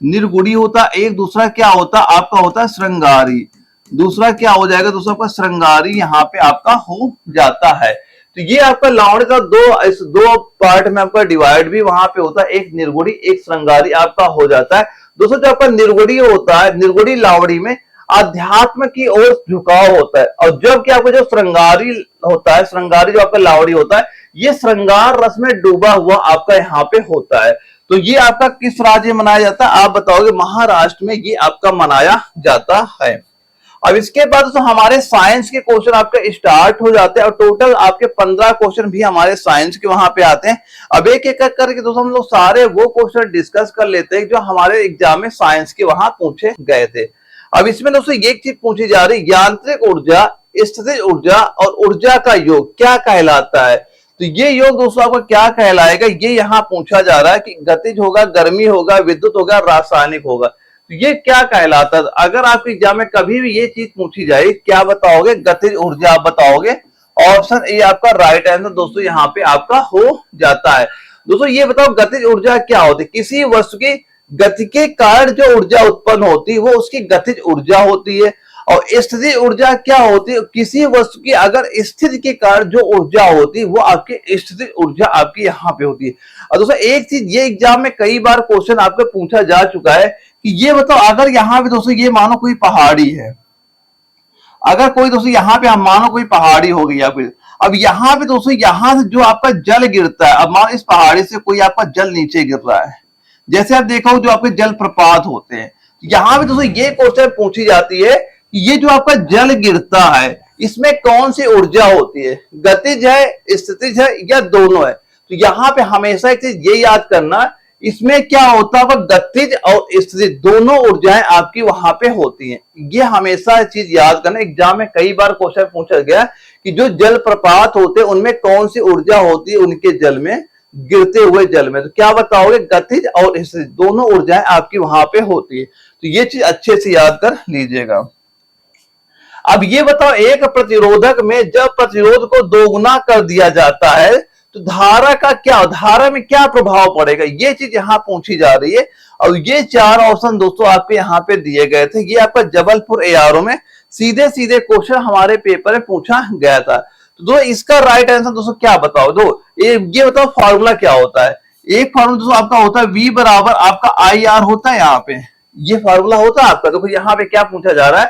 निर्गुड़ी होता है। एक दूसरा क्या होता है आपका होता है श्रृंगारी। दूसरा क्या हो जाएगा दोस्तों आपका श्रृंगारी यहाँ पे आपका हो जाता है। तो ये आपका लावणी का इस दो पार्ट में आपका डिवाइड भी वहां पे होता है, एक निर्गुड़ी एक श्रृंगारी आपका हो जाता है। दोस्तों जो आपका निर्गुड़ी होता है, निर्गुड़ी लावड़ी में अध्यात्म की ओर झुकाव होता है, और जब कि आपका जो श्रृंगारी होता है, श्रृंगारी जो आपका लावड़ी होता है, ये श्रृंगार रस में डूबा हुआ आपका यहाँ पे होता है। तो ये आपका किस राज्य में मनाया जाता है? आप बताओगे महाराष्ट्र में ये आपका मनाया जाता है। अब इसके बाद तो हमारे साइंस के क्वेश्चन आपके स्टार्ट हो जाते हैं, और टोटल आपके 15 क्वेश्चन भी हमारे साइंस के वहां पे आते हैं। अब एक एक करके दोस्तों हम लोग सारे वो क्वेश्चन डिस्कस कर लेते हैं जो हमारे एग्जाम में साइंस के वहां पूछे गए थे। अब इसमें दोस्तों एक चीज पूछी जा रही, यांत्रिक ऊर्जा, स्थितिज ऊर्जा और ऊर्जा का योग क्या कहलाता है? तो ये योग दोस्तों आपको क्या कहलाएगा, ये यहाँ पूछा जा रहा है कि गतिज होगा, गर्मी होगा, विद्युत होगा, रासायनिक होगा। तो ये क्या कहलाता है? अगर आपके एग्जाम में कभी भी ये चीज पूछी जाए, क्या बताओगे? गतिज ऊर्जा आप बताओगे। ऑप्शन ए आपका राइट आंसर दोस्तों यहाँ पे आपका हो जाता है। दोस्तों ये बताओ गतिज ऊर्जा क्या होती है? किसी वस्तु की गति के कारण जो ऊर्जा उत्पन्न होती है वो उसकी गतिज ऊर्जा होती है। और स्थितिज ऊर्जा क्या होती है? किसी वस्तु की अगर स्थिति के कारण जो ऊर्जा होती है वो आपकी स्थितिज ऊर्जा आपकी यहाँ पे होती है। और दोस्तों एक चीज ये एग्जाम में कई बार क्वेश्चन आपको पूछा जा चुका है कि ये बताओ अगर यहाँ पे दोस्तों ये मानो कोई पहाड़ी है, अगर कोई दोस्तों यहाँ पे हम मानो कोई पहाड़ी हो गई या फिर, अब यहाँ पे दोस्तों यहाँ से जो आपका जल गिरता है, अब मानो इस पहाड़ी से कोई आपका जल नीचे गिर रहा है, जैसे आप देखो जो आपके जल प्रपात होते हैं, यहाँ पे दोस्तों ये क्वेश्चन पूछी जाती है कि ये जो आपका जल गिरता है इसमें कौन सी ऊर्जा होती है? गतिज है, स्थितिज है, या दोनों है? तो यहाँ पे हमेशा एक चीज ये याद करना, इसमें क्या होता है? गतिज और स्थितिज दोनों ऊर्जाएं आपकी वहां पे होती हैं। ये हमेशा चीज याद करना, एग्जाम में कई बार क्वेश्चन पूछा गया कि जो जल प्रपात होते हैं उनमें कौन सी ऊर्जा होती है उनके जल में, गिरते हुए जल में? तो क्या बताओगे? गतिज और स्थितिज दोनों ऊर्जाएं आपकी वहां पे होती है। तो ये चीज अच्छे से याद कर लीजिएगा। अब ये बताओ एक प्रतिरोधक में जब प्रतिरोध को दोगुना कर दिया जाता है तो धारा का क्या, धारा में क्या प्रभाव पड़ेगा? ये चीज यहाँ पूछी जा रही है। और ये चार ऑप्शन दोस्तों आपके यहाँ पे दिए गए थे। ये आपका जबलपुर एआरओ में सीधे सीधे क्वेश्चन हमारे पेपर में पूछा गया था। तो दो इसका राइट आंसर दोस्तों क्या बताओ? दो ये बताओ फॉर्मूला क्या होता है? एक फॉर्मूला दोस्तों आपका होता है V बराबर आपका IR होता है, यहाँ पे ये फॉर्मूला होता है आपका। देखो यहाँ पे क्या पूछा जा रहा है,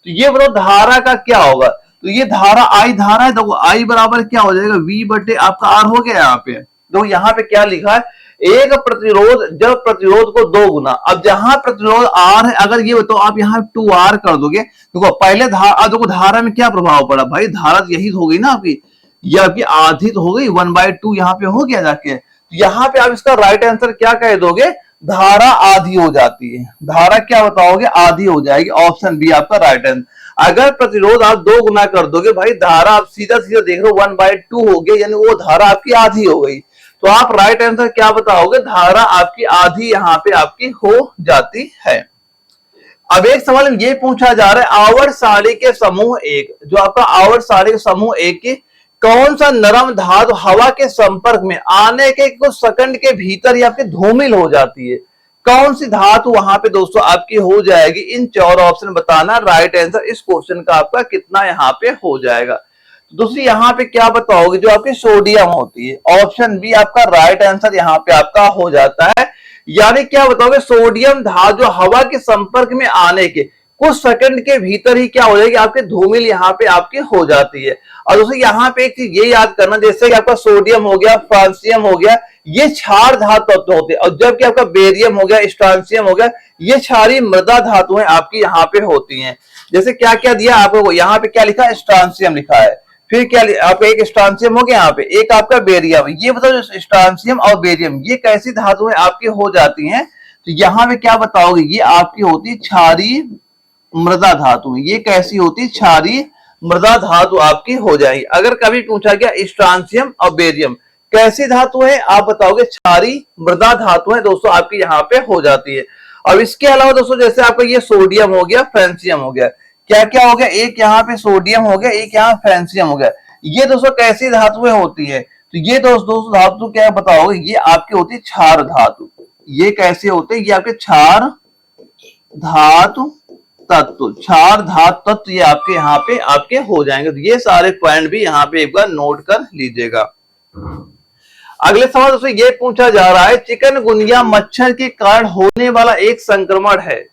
तो ये बताओ धारा का क्या होगा? तो ये धारा I धारा है, देखो I बराबर क्या हो जाएगा? V बटे आपका R हो गया। यहाँ पे देखो यहाँ पे क्या लिखा है, एक प्रतिरोध जब प्रतिरोध को दो गुना। अब जहां प्रतिरोध R है, अगर ये बताओ आप यहाँ 2R कर दोगे, देखो पहले देखो धारा में क्या प्रभाव पड़ा भाई? धारा यही हो गई ना आपकी, ये आपकी आधी तो हो गई, 1/2 यहाँ पे हो गया जाके। यहाँ पे आप इसका राइट आंसर क्या कह दोगे? धारा आधी हो जाती है। धारा क्या बताओगे? आधी हो जाएगी। ऑप्शन बी आपका राइट आंसर। अगर प्रतिरोध आप दो गुना कर दोगे भाई, धारा आप सीधा सीधा देख रहे हो 1/2 हो गया, यानी वो धारा आपकी आधी हो गई। तो आप राइट आंसर क्या बताओगे? धारा आपकी आधी यहाँ पे आपकी हो जाती है। अब एक सवाल ये पूछा जा रहा है, आवर्त सारणी के समूह एक, जो आपका आवर्त सारणी के समूह एक की कौन सा नरम धातु हवा के संपर्क में आने के कुछ सेकंड के भीतर ही आपकी धूमिल हो जाती है? कौन सी धातु वहां पे दोस्तों आपकी हो जाएगी? इन चार ऑप्शन बताना। राइट आंसर इस क्वेश्चन का आपका कितना यहाँ पे हो जाएगा? दूसरी यहाँ पे क्या बताओगे? जो आपकी सोडियम होती है। ऑप्शन बी आपका राइट आंसर यहाँ पे आपका हो जाता है। यानी क्या बताओगे? सोडियम धातु जो हवा के संपर्क में आने के कुछ सेकंड के भीतर ही क्या हो जाएगी? आपके धूमिल यहाँ पे आपकी हो जाती है। और दोस्तों यहाँ पे एक चीज ये याद करना, जैसे कि आपका सोडियम हो गया, फ्रांसियम हो गया, ये क्षार धातु तत्व होते हैं। और जबकि आपका बेरियम हो गया, स्ट्रांसियम हो गया, ये क्षारीय मृदा धातुएं आपकी यहाँ पे होती हैं। जैसे क्या क्या दिया आपको, यहाँ पे क्या लिखा है? स्ट्रांसियम लिखा है। फिर क्या आपका एक स्ट्रांसियम हो गया, यहाँ पे एक आपका बेरियम। ये बताओ स्ट्रांसियम और बेरियम ये कैसी धातुएं आपकी हो जाती हैं? तो यहाँ पे क्या बताओगे, ये आपकी होती है क्षारीय मृदा धातु में। ये कैसी होती है, क्षारीय मृदा धातु आपकी हो जाएगी। अगर कभी पूछा गया स्ट्रांसियम और बेरियम कैसी धातु है, आप बताओगे क्षारीय मृदा धातु है दोस्तों, आपकी यहाँ पे हो जाती है। अब इसके अलावा दोस्तों जैसे आपका ये सोडियम हो गया, फ्रेंसियम हो गया, क्या क्या हो गया, एक यहाँ पे सोडियम हो गया, एक यहाँ फ्रेंसियम हो गया। ये दोस्तों कैसी धातुएं होती है, तो ये दोस्तों धातु क्या बताओगे, ये आपकी होती है क्षार धातु। ये कैसे होते हैं, ये आपके क्षार धातु तत्व, क्षार धातु तत्व ये आपके यहाँ पे आपके हो जाएंगे। तो ये सारे पॉइंट भी यहाँ पे एक बार नोट कर लीजिएगा। अगले सवाल दोस्तों ये पूछा जा रहा है, चिकनगुनिया मच्छर के कारण होने वाला एक संक्रमण है।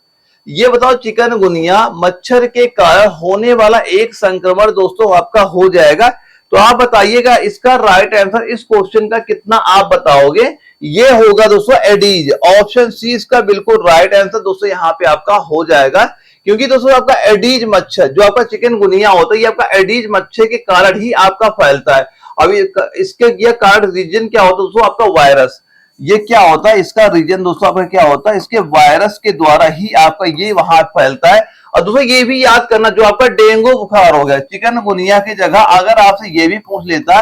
ये बताओ चिकनगुनिया मच्छर के कारण होने वाला एक संक्रमण दोस्तों आपका हो जाएगा। तो आप बताइएगा इसका राइट आंसर इस क्वेश्चन का कितना आप बताओगे। ये होगा दोस्तों एडीज, ऑप्शन सी इसका बिल्कुल राइट आंसर दोस्तों यहाँ पे आपका हो जाएगा। क्योंकि दोस्तों आपका एडीज मच्छर जो आपका चिकनगुनिया होता है, ये आपका एडीज मच्छर के कारण ही आपका फैलता है। अभी इसके ये कारण रीजन क्या होता है दोस्तों, आपका वायरस। ये क्या होता है, इसका रीजन दोस्तों आपका क्या होता है, इसके वायरस के द्वारा ही आपका ये वहां फैलता है। और दोस्तों ये भी याद करना, जो आपका डेंगू बुखार हो गया, चिकनगुनिया की जगह अगर आपसे ये भी पूछ लेता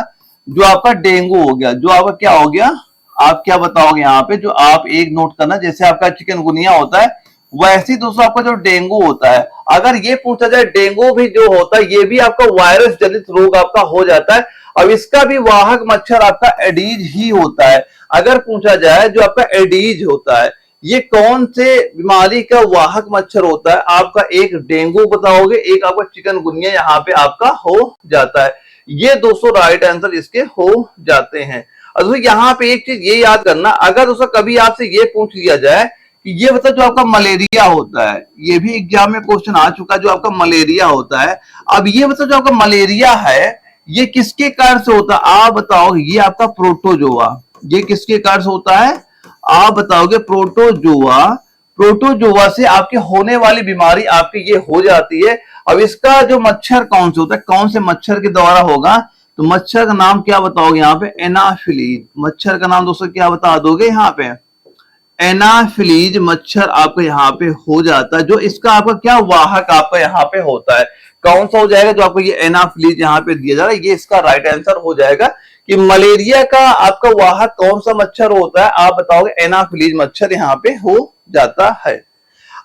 जो आपका डेंगू हो गया, जो आपका क्या हो गया, आप क्या बताओगे यहाँ पे, जो आप एक नोट करना, जैसे आपका चिकनगुनिया होता है वैसे ही दोस्तों आपका जो डेंगू होता है, अगर ये पूछा जाए डेंगू भी जो होता है ये भी आपका वायरस जनित रोग आपका हो जाता है। अब इसका भी वाहक मच्छर आपका एडीज ही होता है। अगर पूछा जाए जो आपका एडीज होता है ये कौन से बीमारी का वाहक मच्छर होता है, आपका एक डेंगू बताओगे, एक आपका चिकनगुनिया यहाँ पे आपका हो जाता है। ये दोस्तों राइट आंसर इसके हो जाते हैं। और यहाँ पे एक चीज ये याद करना, अगर दोस्तों कभी आपसे ये पूछ लिया जाए कि ये बताओ जो आपका मलेरिया होता है, ये भी एग्जाम में क्वेश्चन आ चुका है, जो आपका मलेरिया होता है। अब ये बताओ जो आपका मलेरिया है ये किसके कारण से होता है, आप बताओगे, ये आपका प्रोटोजोआ, ये किसके कारण से होता है, आप बताओगे प्रोटोजोआ। प्रोटोजोआ से आपके होने वाली बीमारी आपकी ये हो जाती है। अब इसका जो मच्छर कौन से होता है, कौन से मच्छर के द्वारा होगा, तो मच्छर का नाम क्या बताओगे यहाँ पे, एनाफिलीज। मच्छर का नाम दोस्तों क्या बता दोगे यहाँ पे, एनाफिलीज मच्छर आपका यहाँ पे हो जाता है। जो इसका आपका क्या वाहक आपका यहाँ पे होता है, कौन सा हो जाएगा, जो आपको ये एनाफिलीज यहाँ पे दिया जा रहा है, ये इसका राइट आंसर हो जाएगा कि मलेरिया का आपका वाहक कौन सा मच्छर होता है, आप बताओगे एनाफिलीज मच्छर यहाँ पे हो जाता है।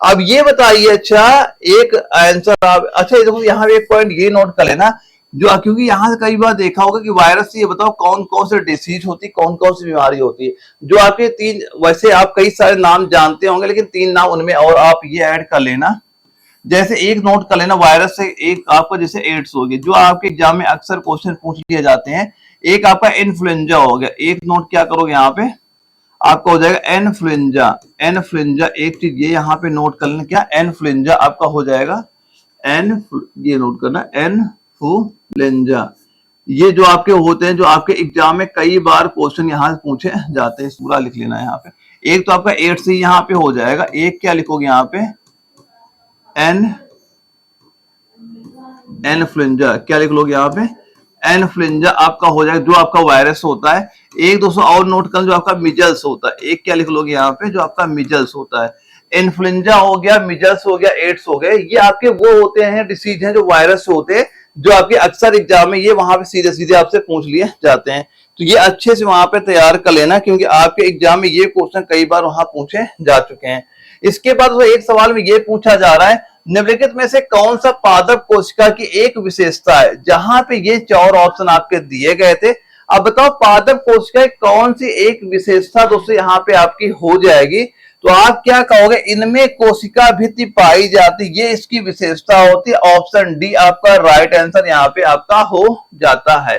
अब ये बताइए, अच्छा एक आंसर आप, अच्छा देखो यहाँ पे एक पॉइंट ये नोट कर लेना, जो क्योंकि यहाँ से कई बार देखा होगा कि वायरस से ये बताओ कौन कौन से डिसीज होती है, कौन कौन सी बीमारी होती है। जो आपके तीन, वैसे आप कई सारे नाम जानते होंगे लेकिन तीन नाम उनमें और आप ये ऐड कर लेना। जैसे एक नोट कर लेना वायरस से, एक आपका जैसे एड्स हो गया, जो आपके एग्जाम में अक्सर क्वेश्चन पूछ लिए जाते हैं। एक आपका इन्फ्लुएंजा हो गया, एक नोट क्या करोगे यहाँ पे, आपका हो जाएगा इन्फ्लुएंजा। इन्फ्लुएंजा एक चीज ये यहाँ पे नोट कर लेना, क्या इन्फ्लुएंजा आपका हो जाएगा, ये नोट करना इन्फ्लुएंजा। ये जो आपके होते हैं, जो आपके एग्जाम में कई बार क्वेश्चन यहाँ से पूछे जाते हैं, पूरा लिख लेना है यहाँ पे। एक तो आपका एड्स ही यहाँ पे हो जाएगा, एक क्या लिखोगे यहाँ पे, इन्फ्लुएंजा, क्या लिख लोगे यहाँ पे, इन्फ्लुएंजा आपका हो जाएगा, जो आपका वायरस होता है। एक दोस्तों और नोट कर, जो आपका मिजल्स होता है, एक क्या लिख लोगे यहाँ पे, जो आपका मिजल्स होता है। इन्फ्लुएंजा हो गया, मिजल्स हो गया, एड्स हो गए, ये आपके वो होते हैं डिसीज हैं जो वायरस होते हैं, जो आपके अक्सर एग्जाम में ये वहां पे सीधे सीधे आपसे पूछ लिए जाते हैं। तो ये अच्छे से वहां पे तैयार कर लेना, क्योंकि आपके एग्जाम में ये क्वेश्चन कई बार वहां पूछे जा चुके हैं। इसके बाद एक सवाल में ये पूछा जा रहा है, निम्नलिखित में से कौन सा पादप कोशिका की एक विशेषता है, जहां पे ये 4 ऑप्शन आपके दिए गए थे। अब बताओ पादप कोशिका कौन सी एक विशेषता दोस्तों यहाँ पे आपकी हो जाएगी, तो आप क्या कहोगे, इनमें कोशिका भित्ति पाई जाती, ये इसकी विशेषता होती है। ऑप्शन डी आपका राइट आंसर यहाँ पे आपका हो जाता है।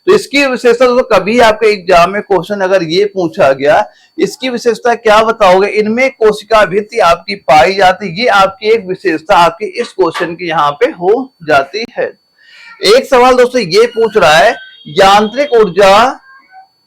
तो इसकी विशेषता दोस्तों कभी आपके एग्जाम में क्वेश्चन अगर ये पूछा गया, इसकी विशेषता क्या बताओगे, इनमें कोशिका भित्ति आपकी पाई जाती, ये आपकी एक विशेषता आपकी इस क्वेश्चन की यहाँ पे हो जाती है। एक सवाल दोस्तों ये पूछ रहा है, यांत्रिक ऊर्जा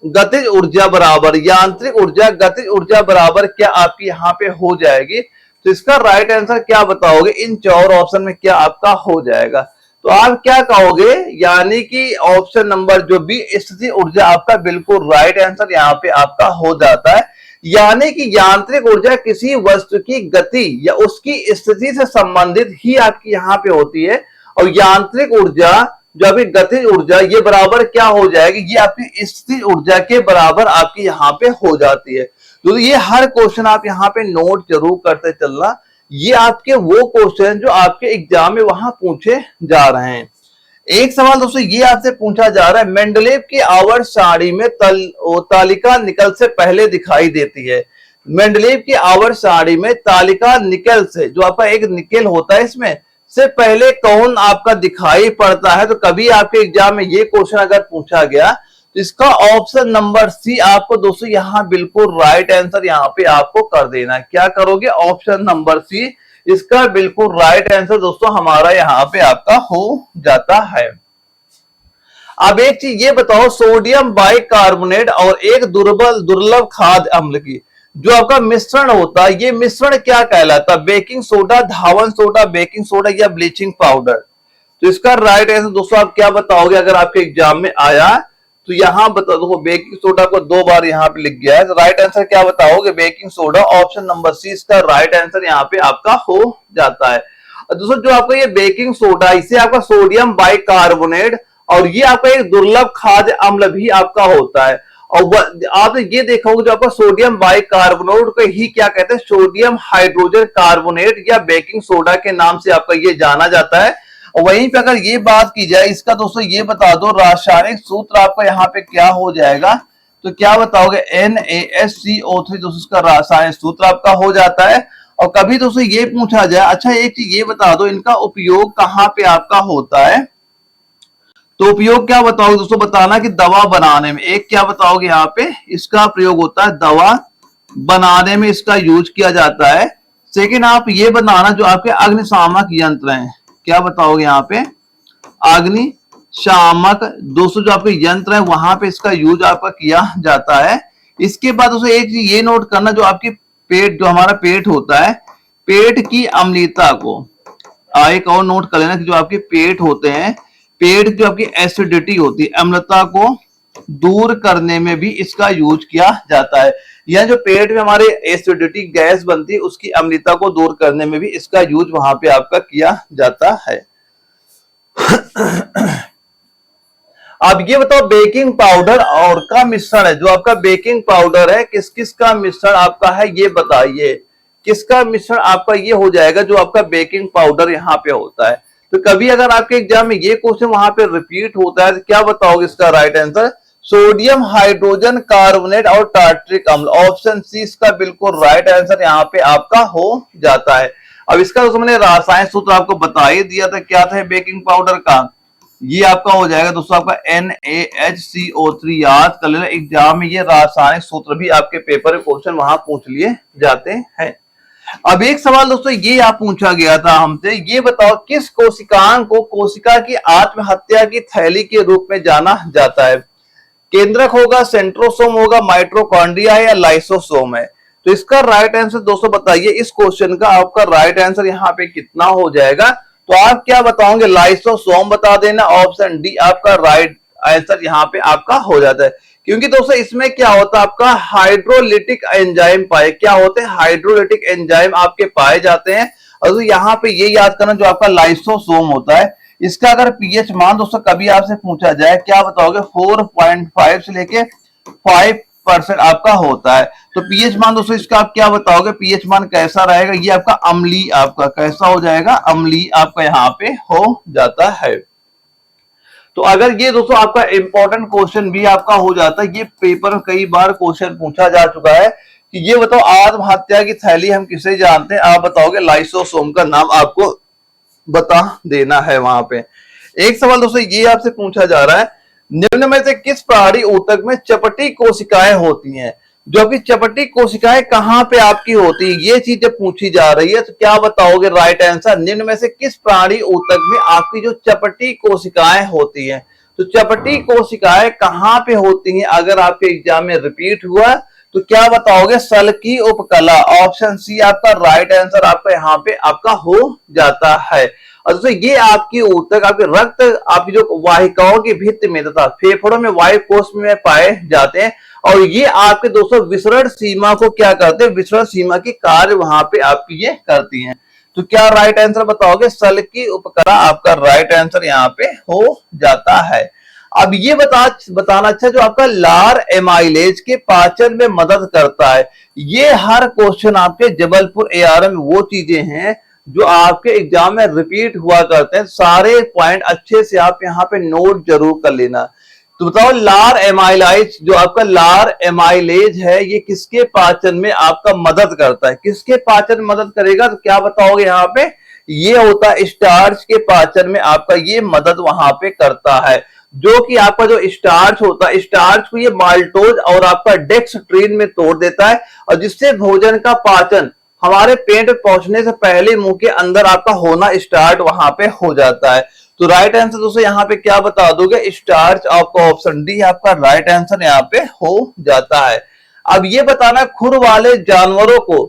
गतिज ऊर्जा बराबर, यांत्रिक ऊर्जा गतिज ऊर्जा बराबर क्या आपकी यहाँ पे हो जाएगी। तो इसका राइट आंसर क्या बताओगे, इन 4 ऑप्शन में क्या आपका हो जाएगा। तो आप क्या कहोगे, यानी कि ऑप्शन नंबर जो बी, स्थितिज ऊर्जा आपका बिल्कुल राइट आंसर यहाँ पे आपका हो जाता है। यानी कि यांत्रिक ऊर्जा किसी वस्तु की गति या उसकी स्थिति से संबंधित ही आपकी यहाँ पे होती है। और यांत्रिक ऊर्जा जो आपकी गतिज ऊर्जा ये बराबर क्या हो जाएगी, ये आपकी स्थितिज ऊर्जा के बराबर आपकी यहाँ पे हो जाती है। तो ये हर क्वेश्चन आप यहाँ पे नोट जरूर करते चलना, ये आपके वो क्वेश्चन जो आपके एग्जाम में वहां पूछे जा रहे हैं। एक सवाल दोस्तों ये आपसे पूछा जा रहा है, मेंडलेव की आवर्त सारणी में तालिका निकल से पहले दिखाई देती है। मेंडलेव की आवर्त सारणी में तालिका निकल से, जो आपका एक निकल होता है इसमें से पहले कौन आपका दिखाई पड़ता है। तो कभी आपके एग्जाम में ये क्वेश्चन अगर पूछा गया तो इसका ऑप्शन नंबर सी आपको दोस्तों यहाँ बिल्कुल राइट आंसर यहाँ पे आपको कर देना है। क्या करोगे, ऑप्शन नंबर सी इसका बिल्कुल राइट आंसर दोस्तों हमारा यहाँ पे आपका हो जाता है। अब एक चीज ये बताओ, सोडियम बाइकार्बोनेट और एक दुर्लभ खाद्य अम्ल की जो आपका मिश्रण होता है, ये मिश्रण क्या कहलाता है, बेकिंग सोडा, धावन सोडा, बेकिंग सोडा या ब्लीचिंग पाउडर। तो इसका राइट आंसर दोस्तों आप क्या बताओगे अगर आपके एग्जाम में आया तो यहाँ बता दो, बेकिंग सोडा को 2 बार यहाँ पे लिख गया है, तो राइट आंसर क्या बताओगे, baking soda. Option number C इसका राइट आंसर यहाँ पे आपका हो जाता है। दोस्तों जो आपका ये बेकिंग सोडा, इसे आपका सोडियम बाइकार्बोनेट और ये आपका एक दुर्लभ खाद्य अम्ल भी आपका होता है। और आपने ये देखा होगा जो आपका सोडियम बाइकार्बोनेट को ही क्या कहते हैं, सोडियम हाइड्रोजन कार्बोनेट या बेकिंग सोडा के नाम से आपका ये जाना जाता है। और वहीं पे अगर ये बात की जाए इसका दोस्तों ये बता दो, रासायनिक सूत्र आपका यहाँ पे क्या हो जाएगा, तो क्या बताओगे, NaSCO3 दोस्तों इसका रासायनिक सूत्र आपका हो जाता है। और कभी दोस्तों ये पूछा जाए, अच्छा एक चीज ये बता दो, इनका उपयोग कहाँ पे आपका होता है, तो उपयोग क्या बताओगे दोस्तों, बताना कि दवा बनाने में। एक क्या बताओगे यहाँ पे, इसका प्रयोग होता है दवा बनाने में, इसका यूज किया जाता है। सेकेंड आप ये बनाना जो आपके अग्निशामक यंत्र हैं, क्या बताओगे यहाँ पे, अग्निशामक दोस्तों जो आपके यंत्र है वहां पे इसका यूज आपका किया जाता है। इसके बाद दोस्तों एक चीज ये नोट करना, जो आपकी पेट, जो हमारा पेट होता है, पेट की अम्लता को एक और नोट कर लेना कि जो आपके पेट होते हैं, पेट जो आपकी एसिडिटी होती है, अम्लता को दूर करने में भी इसका यूज किया जाता है। या जो पेट में हमारे एसिडिटी गैस बनती है उसकी अम्लता को दूर करने में भी इसका यूज वहां पे आपका किया जाता है। अब ये बताओ, बेकिंग पाउडर और का मिश्रण है, जो आपका बेकिंग पाउडर है किस किस का मिश्रण आपका है, ये बताइए किसका मिश्रण आपका ये हो जाएगा जो आपका बेकिंग पाउडर यहाँ पे होता है। तो कभी अगर आपके एग्जाम में ये क्वेश्चन वहां पे रिपीट होता है तो क्या बताओगे इसका right answer, sodium hydrogen carbonate और टार्ट्रिक अम्ल। ऑप्शन सी इसका बिल्कुल राइट आंसर यहाँ पे आपका हो जाता है। अब इसका दोस्तों मैंने रासायनिक सूत्र आपको बता ही दिया था, क्या था बेकिंग पाउडर का, ये आपका हो जाएगा दोस्तों आपका NaCO3। याद कर लेना, एग्जाम में ये रासायनिक सूत्र भी आपके पेपर में क्वेश्चन वहां पूछ लिए जाते हैं। अब एक सवाल दोस्तों ये आप पूछा गया था हमसे, ये बताओ किस कोशिकांग को कोशिका की आत्महत्या की थैली के रूप में जाना जाता है, केंद्रक होगा, सेंट्रोसोम होगा, माइटोकॉन्ड्रिया है या लाइसोसोम है। तो इसका राइट आंसर दोस्तों बताइए, इस क्वेश्चन का आपका राइट आंसर यहाँ पे कितना हो जाएगा, तो आप क्या बताओगे, लाइसोसोम बता देना। ऑप्शन डी आपका राइट आंसर यहाँ पे आपका हो जाता है, क्योंकि दोस्तों इसमें क्या होता है आपका हाइड्रोलिटिक एंजाइम पाए, क्या होते हैं, हाइड्रोलिटिक एंजाइम आपके पाए जाते हैं। और यहाँ पे ये याद करना जो आपका लाइसोसोम होता है, इसका अगर पीएच मान दोस्तों कभी आपसे पूछा जाए, क्या बताओगे, 4.5 से लेके 5% आपका होता है। तो पीएच मान दोस्तों इसका आप क्या बताओगे, पीएच मान कैसा रहेगा, ये आपका अम्लीय आपका कैसा हो जाएगा, अम्लीय आपका यहाँ पे हो जाता है। तो अगर ये दोस्तों आपका इंपॉर्टेंट क्वेश्चन भी आपका हो जाता है, ये पेपर में कई बार क्वेश्चन पूछा जा चुका है कि ये बताओ आत्महत्या की थैली हम किसे जानते हैं, आप बताओगे, लाइसोसोम का नाम आपको बता देना है वहां पे। एक सवाल दोस्तों ये आपसे पूछा जा रहा है, निम्न में से किस प्राणी ऊतक में चपटी कोशिकाएं होती हैं, जो आपकी चपटी कोशिकाएं कहां पे आपकी होती है, ये चीजें पूछी जा रही है। तो क्या बताओगे राइट आंसर, निम्न में से किस प्राणी ऊतक में आपकी जो चपटी कोशिकाएं होती हैं। तो चपटी कोशिकाएं कहां पे होती हैं, अगर आपके एग्जाम में रिपीट हुआ तो क्या बताओगे, सल की उपकला। ऑप्शन सी आपका राइट आंसर आपका यहाँ पे आपका हो जाता है। और दोस्तों ये आपकी ऊतक, आपके रक्त, आपकी जो वाहिकाओं की भित्ति में तथा फेफड़ों में वायु कोष में पाए जाते हैं। और ये आपके दोस्तों विसरण सीमा को क्या करते हैं, विसरण सीमा की कार्य वहां पे आपकी ये करती हैं। तो क्या राइट आंसर बताओगे, सल की उपकला आपका राइट आंसर यहाँ पे हो जाता है। अब ये बताना अच्छा, जो आपका लार एमाइलेज के पाचन में मदद करता है। ये हर क्वेश्चन आपके जबलपुर एआरएम में वो चीजें हैं जो आपके एग्जाम में रिपीट हुआ करते हैं। सारे पॉइंट अच्छे से आप यहाँ पे नोट जरूर कर लेना। तो बताओ लार एमाइलाइज, जो आपका लार एमाइलेज है, ये किसके पाचन में आपका मदद करता है, किसके पाचन में मदद करेगा, तो क्या बताओगे यहाँ पे, ये होता है स्टार्च के पाचन में आपका ये मदद वहां पे करता है। जो कि आपका जो स्टार्च होता है, स्टार्च को ये माल्टोज और आपका डेक्सट्रिन में तोड़ देता है, और जिससे भोजन का पाचन हमारे पेट पहुंचने से पहले मुंह के अंदर आपका होना स्टार्ट वहां पे हो जाता है। तो राइट आंसर दोस्तों यहाँ पे क्या बता दोगे, स्टार्च, आपका ऑप्शन डी आपका राइट आंसर यहाँ पे हो जाता है। अब ये बताना, खुर वाले जानवरों को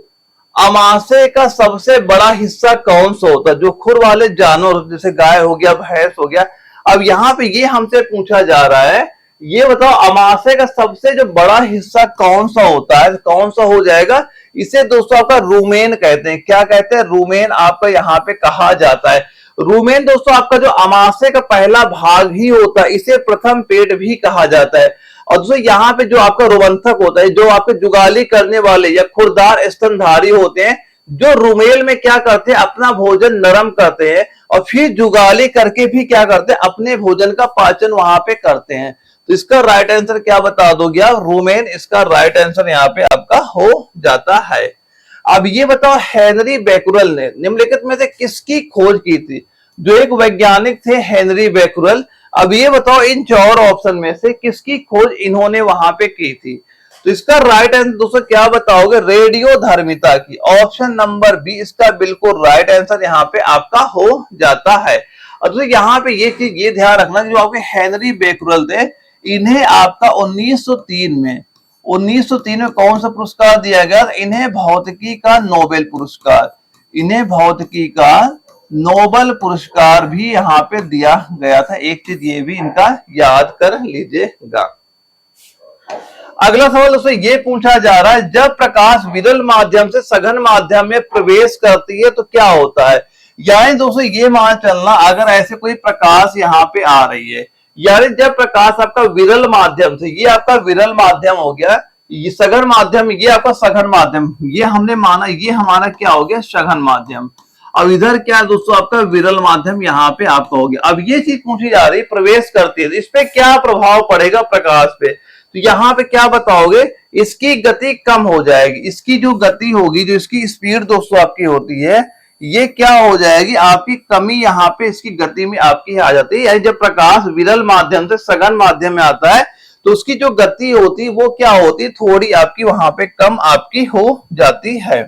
अमाशय का सबसे बड़ा हिस्सा कौन सा होता है, जो खुर वाले जानवर जैसे गाय हो गया, भैंस हो गया। अब यहाँ पे ये हमसे पूछा जा रहा है, ये बताओ अमाशय का सबसे जो बड़ा हिस्सा कौन सा होता है, कौन सा हो जाएगा, इसे दोस्तों आपका रूमेन कहते हैं। क्या कहते हैं, रूमेन आपका यहाँ पे कहा जाता है। रूमेन दोस्तों आपका जो अमाशय का पहला भाग ही होता है, इसे प्रथम पेट भी कहा जाता है। और दोस्तों यहाँ पे जो आपका रोमंथक होता है, जो आपके जुगाली करने वाले या खुरदार स्तनधारी होते हैं, जो रूमेल में क्या करते हैं, अपना भोजन नरम करते हैं और फिर जुगाली करके भी क्या करते हैं, अपने भोजन का पाचन वहां पे करते हैं। तो इसका राइट आंसर क्या बता दोगे आप, रूमेन इसका राइट आंसर यहाँ पे आपका हो जाता है। अब ये बताओ, हेनरी बैकुरल ने निम्नलिखित में से किसकी खोज की थी, जो एक वैज्ञानिक थे हेनरी बैकुरल। अब ये बताओ, इन चार ऑप्शन में से किसकी खोज इन्होंने वहां पे की थी। तो इसका राइट आंसर दोस्तों क्या बताओगे, रेडियोधर्मिता की, ऑप्शन नंबर बी इसका बिल्कुल राइट आंसर यहाँ पे आपका हो जाता है। और दोस्तों यहाँ पे ये चीज ये ध्यान रखना, जो आपके हेनरी बैकुरल थे, इन्हें आपका 1903 में कौन सा पुरस्कार दिया गया, इन्हें भौतिकी का नोबेल पुरस्कार, इन्हें भौतिकी का नोबेल पुरस्कार भी यहाँ पे दिया गया था। एक चीज ये भी इनका याद कर लीजिएगा। अगला सवाल दोस्तों ये पूछा जा रहा है, जब प्रकाश विरल माध्यम से सघन माध्यम में प्रवेश करती है तो क्या होता है। यानी दोस्तों ये मान चलना, अगर ऐसे कोई प्रकाश यहाँ पे आ रही है, यानी जब प्रकाश आपका विरल माध्यम से, ये आपका विरल माध्यम हो गया, ये सघन माध्यम, ये आपका सघन माध्यम, ये हमने माना ये हमारा क्या हो गया, सघन माध्यम। अब इधर क्या दोस्तों आपका विरल माध्यम यहाँ पे आपका हो गया। अब ये चीज पूछी जा रही, प्रवेश करती है, इस पे क्या प्रभाव पड़ेगा प्रकाश पे, तो यहाँ पे क्या बताओगे, इसकी गति कम हो जाएगी। इसकी जो गति होगी, जो इसकी स्पीड दोस्तों आपकी होती है, ये क्या हो जाएगी, आपकी कमी यहाँ पे इसकी गति में आपकी आ जाती है। यानी जब प्रकाश विरल माध्यम से सघन माध्यम में आता है तो उसकी जो गति होती है वो क्या होती है, थोड़ी आपकी वहां पे कम आपकी हो जाती है।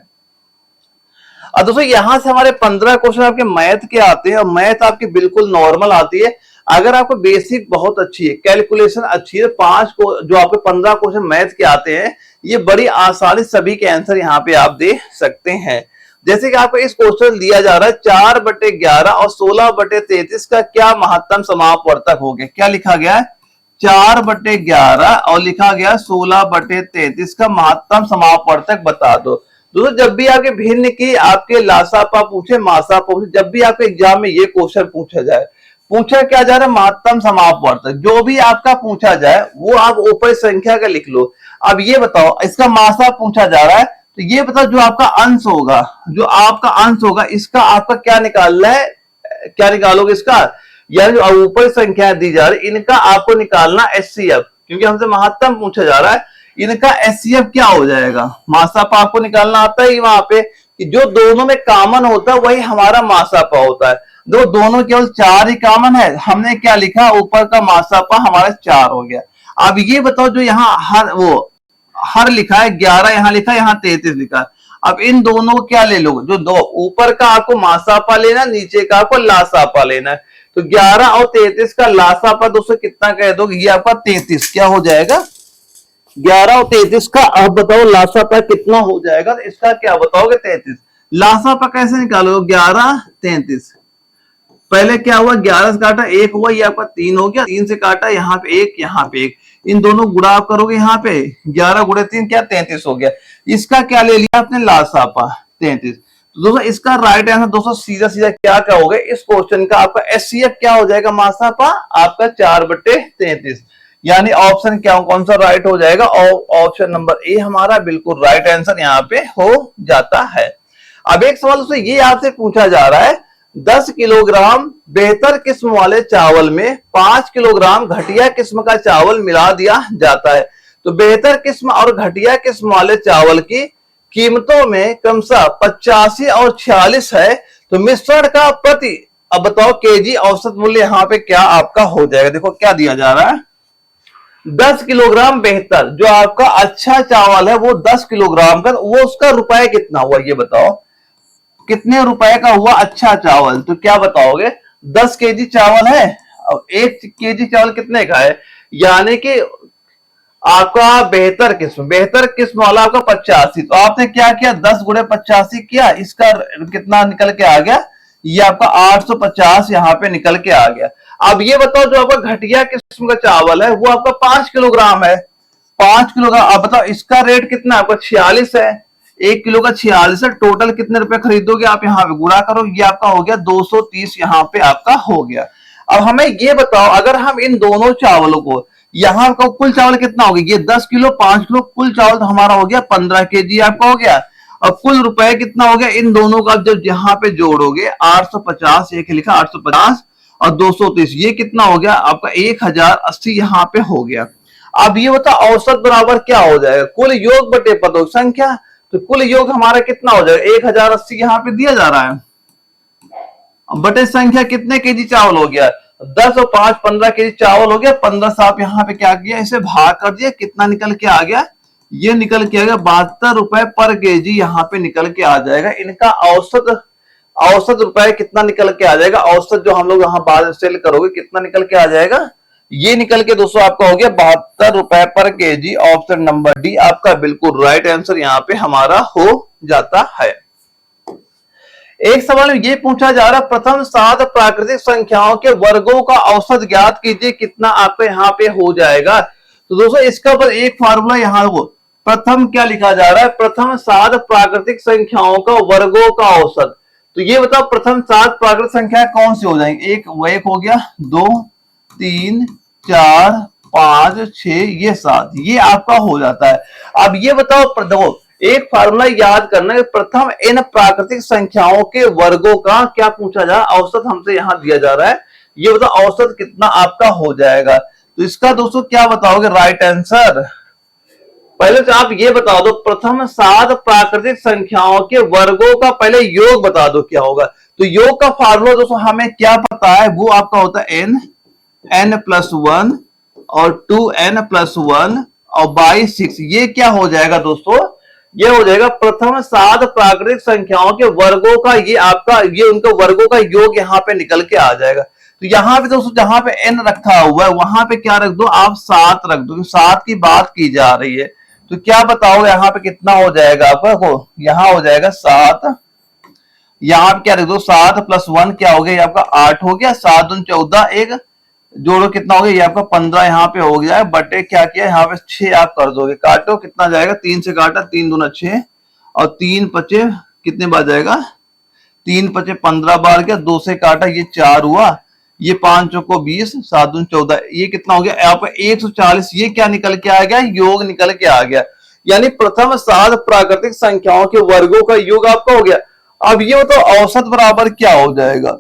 और दोस्तों यहां से हमारे 15 क्वेश्चन आपके मैथ के आते हैं, और मैथ आपकी बिल्कुल नॉर्मल आती है। अगर आपको बेसिक बहुत अच्छी है, कैलकुलेशन अच्छी है, जो आपके 15 क्वेश्चन मैथ के आते हैं, ये बड़ी आसानी सभी के आंसर यहाँ पे आप दे सकते हैं। जैसे कि आपको इस क्वेश्चन दिया जा रहा है, 4/11 और 16/33 का क्या महत्तम समापवर्तक हो गया। क्या लिखा गया है, 4/11 और लिखा गया 16/33 का महत्तम समापवर्तक बता दो। दोस्तों जब भी आपके भिन्न की आपके लासापा पूछे, मासापा पूछे, जब भी आपके एग्जाम में ये क्वेश्चन पूछा जाए, पूछा क्या जा रहा है, महत्तम समापवर्तक, जो भी आपका पूछा जाए वो आप ऊपर संख्या का लिख लो। अब ये बताओ, इसका मासा पूछा जा रहा है, तो ये बताओ जो आपका अंश होगा, जो आपका अंश होगा, इसका आपका क्या निकालना है, क्या निकालोगे इसका, यानी जो ऊपर संख्या दी जा रही इनका आपको निकालना एचसीएफ, क्योंकि हमसे महत्तम पूछा जा रहा है, इनका एचसीएफ क्या हो जाएगा, मासापा आपको निकालना आता है वहां पे, कि जो दोनों में कॉमन होता है वही हमारा मासापा होता है। दोनों केवल 4 ही कॉमन है, हमने क्या लिखा, ऊपर का मासापा हमारा 4 हो गया। अब ये बताओ, जो यहाँ हर लिखा है 11, यहाँ लिखा है, यहाँ 33 लिखा है, अब इन दोनों को क्या ले लोगे, जो दो ऊपर का आपको मासापा लेना, नीचे का आपको लासापा लेना है। तो 11 और 33 का लासापा दोस्तों कितना कह दोगे, ये आपका 33 क्या हो जाएगा, 11 और 33 का अब बताओ लासापा कितना हो जाएगा, इसका क्या बताओगे 33। लासापा कैसे निकालोगे, 11 33, पहले क्या हुआ, 11 से काटा 1 हुआ, ये आपका 3 हो गया, 3 से काटा यहाँ पे 1, यहाँ पे 1, इन दोनों गुणा आप करोगे, यहाँ पे 11 गुणे 3 क्या 33 हो गया। इसका क्या ले लिया आपने, लासापा 33। तो दोस्तों इसका राइट आंसर दोस्तों सीधा सीधा क्या क्या हो गया, इस क्वेश्चन का आपका एचसीएफ क्या हो जाएगा, मासापा आपका 4/33। यानी ऑप्शन क्या कौन सा राइट हो जाएगा, ऑप्शन नंबर ए हमारा बिल्कुल राइट आंसर यहाँ पे हो जाता है। अब एक सवाल दोस्तों ये आपसे पूछा जा रहा है, 10 किलोग्राम बेहतर किस्म वाले चावल में 5 किलोग्राम घटिया किस्म का चावल मिला दिया जाता है, तो बेहतर किस्म और घटिया किस्म वाले चावल की कीमतों में क्रमशः 85 और 46 है, तो मिश्रण का प्रति अब बताओ केजी औसत मूल्य यहाँ पे क्या आपका हो जाएगा। देखो क्या दिया जा रहा है, 10 किलोग्राम बेहतर, जो आपका अच्छा चावल है वो 10 किलोग्राम का, वो उसका रुपए कितना हुआ ये बताओ, कितने रुपए का हुआ अच्छा चावल, तो क्या बताओगे, 10 केजी चावल है, अब 1 केजी चावल कितने का है, यानी कि आपका बेहतर किस्म वाला आपका 85, तो आपने क्या किया 10 गुणे 85 किया, इसका कितना निकल के आ गया, ये आपका 850 यहाँ पे निकल के आ गया। अब ये बताओ जो आपका घटिया किस्म का चावल है वो आपका 5 किलोग्राम है, 5 किलोग्राम, अब बताओ इसका रेट कितना आपका 46 है, 1 किलो का 46 है, टोटल कितने रुपए खरीदोगे आप यहाँ पे गुणा करो, ये आपका हो गया 230 यहाँ पे आपका हो गया। अब हमें ये बताओ अगर हम इन दोनों चावलों को, यहाँ का कुल चावल कितना हो गया, ये 10 किलो 5 किलो, कुल चावल तो हमारा हो गया 15 केजी आपका हो गया, और कुल रुपए कितना हो गया, इन दोनों का जब यहाँ पे जोड़ोगे 850, एक लिखा 850 और 230, ये कितना हो गया आपका 1080 यहाँ पे हो गया। अब ये बताओ औसत बराबर क्या हो जाएगा, कुल योग बटे पदों संख्या, तो कुल योग हमारा कितना हो जाएगा 1080 यहाँ पे दिया जा रहा है, बटे संख्या कितने केजी चावल हो गया, 10 और 5 15 केजी चावल हो गया, 15 से आप यहाँ पे क्या किया इसे भाग कर दिया, कितना निकल के आ गया, ये निकल के आ गया 72 रुपए पर केजी यहाँ पे निकल के आ जाएगा। इनका औसत रुपए कितना निकल के आ जाएगा, औसत जो हम लोग यहाँ बाद सेल करोगे कितना निकल के आ जाएगा, ये निकल के दोस्तों आपका हो गया 72 रुपए पर केजी। ऑप्शन नंबर डी आपका बिल्कुल राइट आंसर यहाँ पे हमारा हो जाता है। एक सवाल ये पूछा जा रहा है, प्रथम 7 प्राकृतिक संख्याओं के वर्गों का औसत ज्ञात कीजिए, कितना आपको यहाँ पे हो जाएगा। तो दोस्तों इसका पर एक फार्मूला यहाँ हो, प्रथम क्या लिखा जा रहा है, प्रथम 7 प्राकृतिक संख्याओं का वर्गों का औसत, तो ये बताओ प्रथम 7 प्राकृतिक संख्या कौन सी हो जाएंगी, एक हो गया, 2 3 4 5 6, ये 7, ये आपका हो जाता है। अब ये बताओ एक फार्मूला याद करना है, प्रथम इन प्राकृतिक संख्याओं के वर्गों का क्या पूछा जा, औसत हमसे यहां दिया जा रहा है, ये बताओ औसत कितना आपका हो जाएगा। तो इसका दोस्तों क्या बताओगे राइट आंसर, पहले तो आप ये बता दो प्रथम 7 प्राकृतिक संख्याओं के वर्गों का पहले योग बता दो क्या होगा। तो योग का फार्मूला दोस्तों हमें क्या पता है, वो आपका होता है n+1 और 2n+1 और बाई 6, ये क्या हो जाएगा दोस्तों, ये हो जाएगा प्रथम 7 प्राकृतिक संख्याओं के वर्गों का, ये आपका ये उनके वर्गों का योग यहाँ पे निकल के आ जाएगा। तो यहाँ पे दोस्तों जहां पे n रखा हुआ है वहां पे क्या रख दो आप 7 रख दो, 7 की बात की जा रही है। तो क्या बताओ यहाँ पे कितना हो जाएगा आपको, यहाँ हो जाएगा 7, यहाँ पे क्या रख दो 7 + 1 क्या हो गया, आपका 8 हो गया, 7 दूनी 14, एक जोड़ो कितना हो गया, ये आपका 15 यहाँ पे हो गया, बटे क्या किया यहाँ पे 6 आप कर दोगे, काटो कितना जाएगा, 3 से काटा 3 दूना 6 और 3 पचे कितने बार जाएगा, 3 पचे 15 बार गया, 2 से काटा ये 4 हुआ, ये 5 चौको 20, 7 दूनी 14, ये कितना हो गया आपका 140, ये क्या निकल के आ गया, योग निकल के आ गया। यानी प्रथम 7 प्राकृतिक संख्याओं के वर्गों का योग आपका हो गया। अब ये तो औसत बराबर क्या हो जाएगा,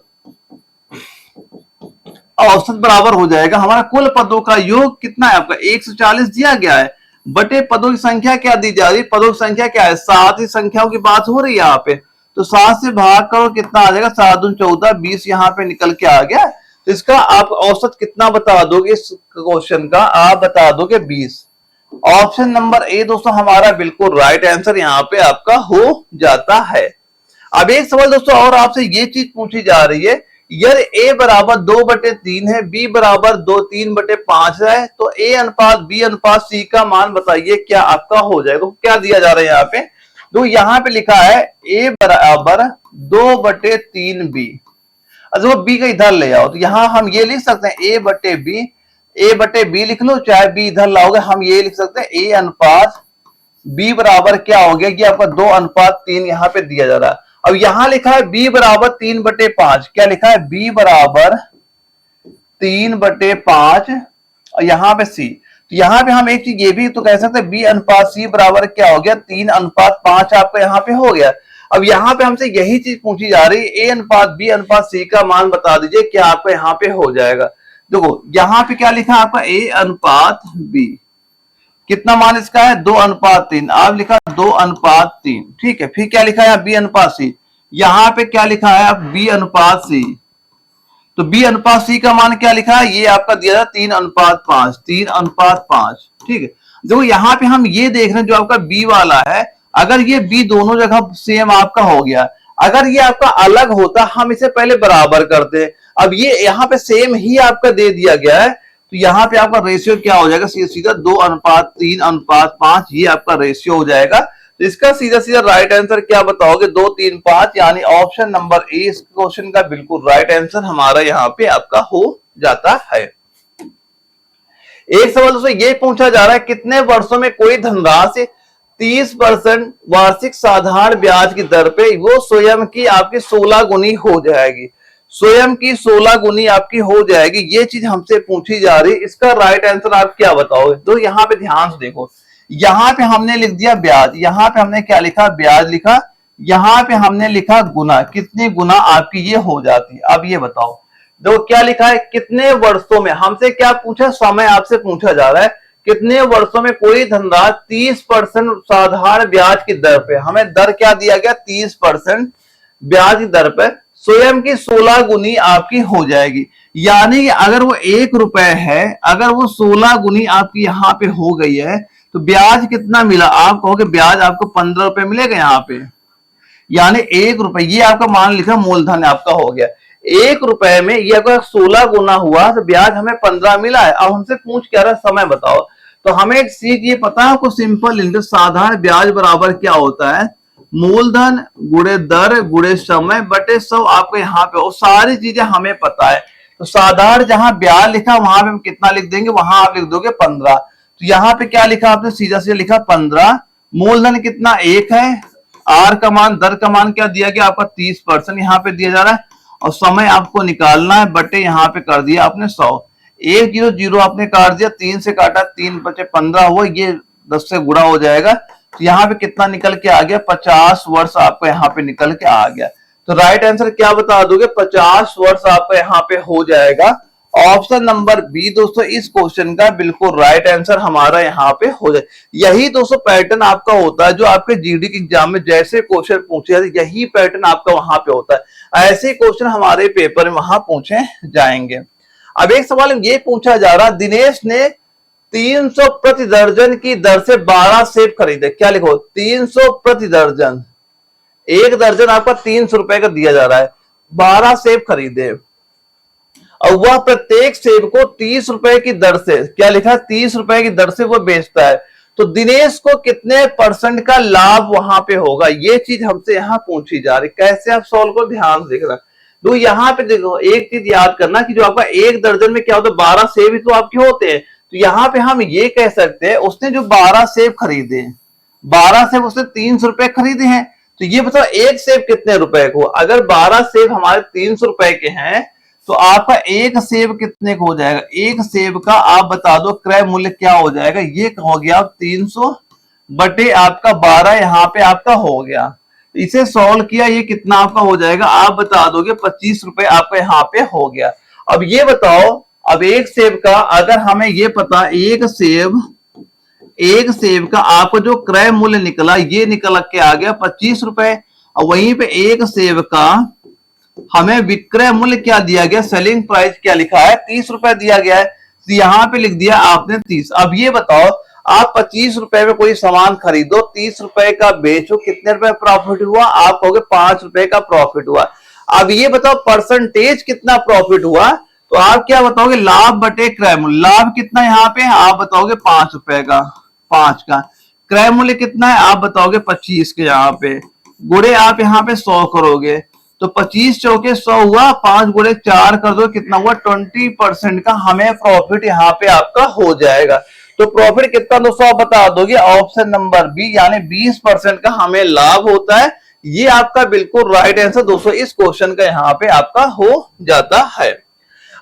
औसत बराबर हो जाएगा हमारा कुल पदों का योग कितना है आपका 140 दिया गया है, बटे पदों की संख्या क्या दी जा रही है, पदों की संख्या क्या है 7 ही संख्याओं की बात हो रही है यहाँ पे, तो 7 से भाग करो कितना आ जाएगा, 7 दूनी 14, 20 यहाँ पे निकल के आ गया। तो इसका आप औसत कितना बता दोगे, इस क्वेश्चन का आप बता दोगे 20। ऑप्शन नंबर ए दोस्तों हमारा बिल्कुल राइट आंसर यहाँ पे आपका हो जाता है। अब एक सवाल दोस्तों और आपसे ये चीज पूछी जा रही है, यदि a बराबर 2/3 है, b बराबर 3/5 है, तो a अनुपात b अनुपात c का मान बताइए क्या आपका हो जाएगा। तो क्या दिया जा रहा है यहाँ पे, तो यहाँ पे लिखा है a बराबर 2/3b, अच्छा वो बी का इधर ले आओ, तो यहाँ हम ये लिख सकते हैं ए बटे बी लिख लो, चाहे बी इधर लाओगे हम ये लिख सकते हैं ए अनुपात बी बराबर क्या हो गया कि आपका 2:3 यहाँ पे दिया जा रहा है। अब यहाँ लिखा है बी बराबर 3/5, क्या लिखा है बी बराबर 3/5 और यहाँ पे सी। तो यहाँ पे हम एक चीज ये भी तो कह सकते हैं बी अनुपात सी बराबर क्या हो गया 3:5 आपका यहाँ पे हो गया। अब यहाँ पे हमसे यही चीज पूछी जा रही है ए अनुपात बी अनुपात सी का मान बता दीजिए क्या आपका यहाँ पे हो जाएगा। देखो यहाँ पे क्या लिखा आपका ए अनुपात बी, कितना मान इसका है 2:3, आप लिखा 2:3, ठीक है। फिर क्या लिखा है बी अनुपात सी, यहाँ पे क्या लिखा है आप बी अनुपात सी, तो बी अनुपात सी का मान क्या लिखा है ये आपका दिया था 3:5, ठीक है। देखो यहाँ पे हम ये देख रहे हैं जो आपका बी वाला है, अगर ये बी दोनों जगह सेम आपका हो गया, अगर ये आपका अलग होता हम इसे पहले बराबर करते, अब ये यहाँ पे सेम ही आपका दे दिया गया है, तो यहाँ पे आपका रेशियो क्या हो जाएगा सीधा 2:3:5, ये आपका रेशियो हो जाएगा। तो इसका सीधा सीधा राइट आंसर क्या बताओगे 2-3-5, यानी ऑप्शन नंबर ए इस क्वेश्चन का बिल्कुल राइट आंसर हमारा यहाँ पे आपका हो जाता है। एक सवाल दोस्तों ये पूछा जा रहा है कितने वर्षों में कोई धनराशि 30% वार्षिक साधारण ब्याज की दर पे वो स्वयं की आपकी 16 गुनी हो जाएगी, स्वयं की 16 गुनी आपकी हो जाएगी, ये चीज हमसे पूछी जा रही है। इसका राइट आंसर आप क्या बताओगे? तो यहाँ पे ध्यान से देखो, यहाँ पे हमने लिख दिया ब्याज, यहाँ पे हमने क्या लिखा ब्याज लिखा, यहाँ पे हमने लिखा गुना, कितनी गुना आपकी ये हो जाती है। अब ये बताओ, देखो क्या लिखा है कितने वर्षों में, हमसे क्या पूछा समय आपसे पूछा जा रहा है कितने वर्षों में कोई धनराशि 30% साधारण ब्याज की दर पे, हमें दर क्या दिया गया 30% ब्याज की दर पे स्वयं की 16 गुनी आपकी हो जाएगी। यानी कि अगर वो 1 रुपए है, अगर वो 16 गुनी आपकी यहाँ पे हो गई है तो ब्याज कितना मिला, आप कहोगे ब्याज आपको 15 रुपए मिलेगा यहाँ पे, यानी 1 रुपए ये आपका मान लिखा मूलधन आपका हो गया। 1 रुपए में ये अगर 16 गुना हुआ तो ब्याज हमें 15 मिला है। अब हमसे पूछ क्या रहा है समय बताओ, तो हमें एक सीख ये पता है आपको सिंपल इंटरेस्ट साधारण ब्याज बराबर क्या होता है मूलधन गुणे दर गुणे समय बटे 100, आपको यहाँ पे वो सारी चीजें हमें पता है। तो साधारण जहां ब्याज लिखा वहां पे हम कितना लिख देंगे, वहां आप लिख दोगे 15, तो यहाँ पे क्या लिखा आपने सीधा सीधा लिखा 15, मूलधन कितना 1 है, आर का मान दर का मान क्या दिया गया आपका 30% यहाँ पे दिया जा रहा है, और समय आपको निकालना है बटे यहाँ पे कर दिया आपने 100, 1 0 0 आपने काट दिया, 3 से काटा 3 बचे 15 हुआ, ये 10 से गुणा हो जाएगा, तो यहाँ पे कितना निकल के आ गया 50 वर्ष आपको यहाँ पे निकल के आ गया। तो राइट आंसर क्या बता दोगे 50 वर्ष आपको यहाँ पे हो जाएगा। ऑप्शन नंबर बी दोस्तों इस क्वेश्चन का बिल्कुल राइट आंसर हमारा यहाँ पे हो जाए। यही दोस्तों पैटर्न आपका होता है जो आपके जीडी के एग्जाम में जैसे क्वेश्चन पूछे जाते, यही पैटर्न आपका वहां पे होता है, ऐसे क्वेश्चन हमारे पेपर में वहां पूछे जाएंगे। अब एक सवाल ये पूछा जा रहा, दिनेश ने 300 प्रति दर्जन की दर से 12 सेब खरीदे, क्या लिखो 300 प्रति दर्जन, एक दर्जन आपका 300 रुपए का दिया जा रहा है, 12 सेब खरीदे और वह प्रत्येक सेब को 30 रुपए की दर से, क्या लिखा 30 रुपए की दर से वो बेचता है, तो दिनेश को कितने % का लाभ वहां पे होगा, ये चीज हमसे यहाँ पूछी जा रही। कैसे आप सॉल्व को ध्यान से देखना, तो यहाँ पे देखो एक चीज याद करना कि जो आपका एक दर्जन में क्या होता है 12 सेब ही तो आपके होते हैं, तो यहाँ पे हम ये कह सकते हैं उसने जो 12 सेब खरीदे, 12 सेब उसने 300 रुपए खरीदे हैं, तो ये बताओ एक सेब कितने रुपए को, अगर 12 सेब हमारे 300 रुपए के हैं तो आपका एक सेब कितने को हो जाएगा, एक सेब का आप बता दो क्रय मूल्य क्या हो जाएगा, ये हो गया 300 बटे आपका 12 यहाँ पे आपका हो गया। इसे सॉल्व किया ये कितना आपका हो जाएगा, आप बता दोगे 25 रुपए आपका यहाँ पे हो गया। अब ये बताओ, अब एक सेब का अगर हमें ये पता एक सेब का आपको जो क्रय मूल्य निकला ये निकल के आ गया 25 रुपए, और वहीं पे एक सेब का हमें विक्रय मूल्य क्या दिया गया, सेलिंग प्राइस क्या लिखा है 30 रुपए दिया गया है, तो यहाँ पे लिख दिया आपने 30। अब ये बताओ आप 25 रुपए में कोई सामान खरीदो, 30 रुपए का बेचो, कितने रुपए प्रॉफिट हुआ, आप कहोगे 5 रुपए का प्रॉफिट हुआ। अब ये बताओ परसेंटेज कितना प्रॉफिट हुआ, तो आप क्या बताओगे लाभ बटे क्रय मूल्य, लाभ कितना यहाँ पे आप बताओगे 5 रुपए का, 5 का, क्रय मूल्य कितना है आप बताओगे 25 के, यहाँ पे गुणे आप यहाँ पे 100 करोगे, तो 25 चौके 100 हुआ, 5 गुणे 4 कर दो, कितना हुआ 20% का हमें प्रॉफिट यहाँ पे आपका हो जाएगा। तो प्रॉफिट कितना दोस्तों आप बता दोगे, ऑप्शन नंबर बी यानी 20% का हमें लाभ होता है। ये आपका बिल्कुल राइट आंसर दोस्तों इस क्वेश्चन का यहाँ पे आपका हो जाता है।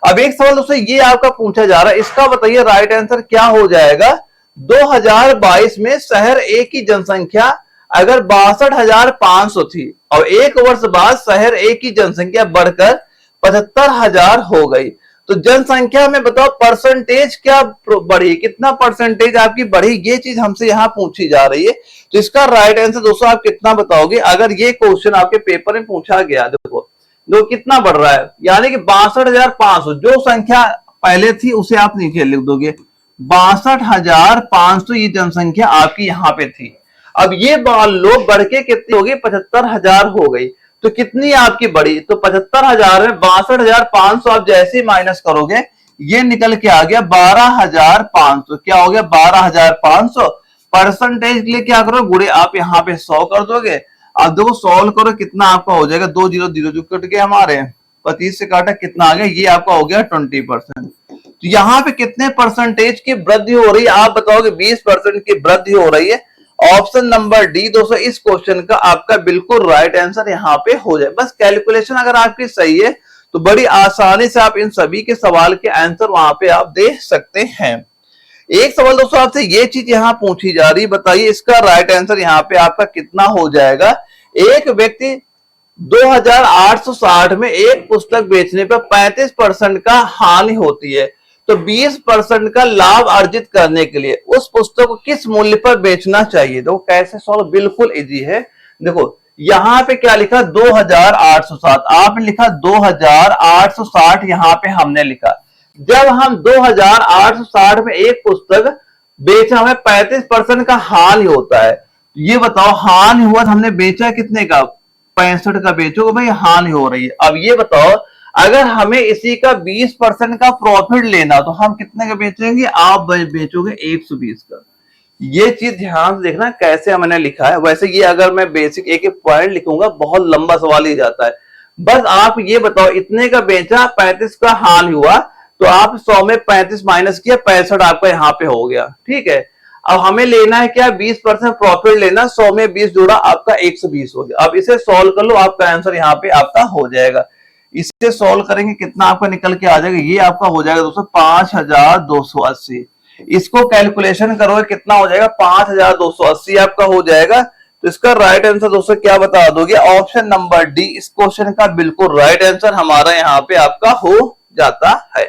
अब एक सवाल दोस्तों ये आपका पूछा जा रहा है, इसका बताइए राइट आंसर क्या हो जाएगा। 2022 में शहर ए की जनसंख्या अगर 62,500 थी और एक वर्ष बाद शहर ए की जनसंख्या बढ़कर 75,000 हो गई, तो जनसंख्या में बताओ परसेंटेज क्या बढ़ी, कितना परसेंटेज आपकी बढ़ी, ये चीज हमसे यहाँ पूछी जा रही है। तो इसका राइट आंसर दोस्तों आप कितना बताओगे अगर ये क्वेश्चन आपके पेपर में पूछा गया। देखो जो कितना बढ़ रहा है, यानी कि 62,500 जो संख्या पहले थी उसे आप नीचे लिख दोगे, 62,500 ये जनसंख्या आपकी यहाँ पे थी। अब ये मान लो बढ़ के कितनी होगी, 75,000 हो गई। तो कितनी आपकी बढ़ी, तो 75,000 में 62,500 आप जैसे ही माइनस करोगे ये निकल के आ गया 12,500। क्या हो गया 12,500। परसेंटेज के लिए क्या करो गुणे आप यहाँ पे 100 कर दोगे। अब देखो सॉल्व करो कितना आपका हो जाएगा, 2 0 0 जो कट गए हमारे 25 से काटा कितना आ गया, ये आपका हो गया 20%। तो यहाँ पे कितने परसेंटेज की वृद्धि हो रही है आप बताओगे, 20% की वृद्धि हो रही है। ऑप्शन नंबर डी दोस्तों इस क्वेश्चन का आपका बिल्कुल राइट आंसर यहाँ पे हो जाए। बस कैलकुलेशन अगर आपकी सही है तो बड़ी आसानी से आप इन सभी के सवाल के आंसर वहां पे आप दे सकते हैं। एक सवाल दोस्तों आपसे ये चीज यहाँ पूछी जा रही, बताइए इसका राइट आंसर यहाँ पे आपका कितना हो जाएगा। एक व्यक्ति 2,860 में एक पुस्तक बेचने पर 35% का हानि होती है, तो 20% का लाभ अर्जित करने के लिए उस पुस्तक को किस मूल्य पर बेचना चाहिए। देखो कैसे सॉल्व, बिल्कुल इजी है। देखो यहाँ पे क्या लिखा 2,860, आपने लिखा 2,860, यहाँ पे हमने लिखा जब हम 2,860 में एक पुस्तक बेचा हमें 35% का हानि होता है। ये बताओ हानि हुआ, हमने बेचा कितने का, 65 का बेचोगे भाई, हानि हो रही है। अब ये बताओ अगर हमें इसी का 20% का प्रॉफिट लेना तो हम कितने का बेचेंगे, आप बेचोगे 120 का। ये चीज ध्यान से देखना कैसे हमने लिखा है। वैसे ये अगर मैं बेसिक एक एक पॉइंट लिखूंगा बहुत लंबा सवाल ही जाता है। बस आप ये बताओ इतने का बेचा 35 का हानि हुआ, तो आप 100 में 35 माइनस किया 65 आपका यहाँ पे हो गया, ठीक है। अब हमें लेना है क्या 20% प्रॉफिट लेना, 100 में 20 जोड़ा आपका 120 हो गया। अब इसे सॉल्व कर लो, आपका आंसर यहाँ पे आपका हो जाएगा। इसे सॉल्व करेंगे कितना आपका निकल के आ जाएगा, ये आपका हो जाएगा दोस्तों 5,280। इसको कैलकुलेशन करोगे कितना हो जाएगा 5,280 आपका हो जाएगा। तो इसका राइट आंसर दोस्तों क्या बता दोगे, ऑप्शन नंबर डी इस क्वेश्चन का बिल्कुल राइट आंसर हमारा यहाँ पे आपका हो जाता है।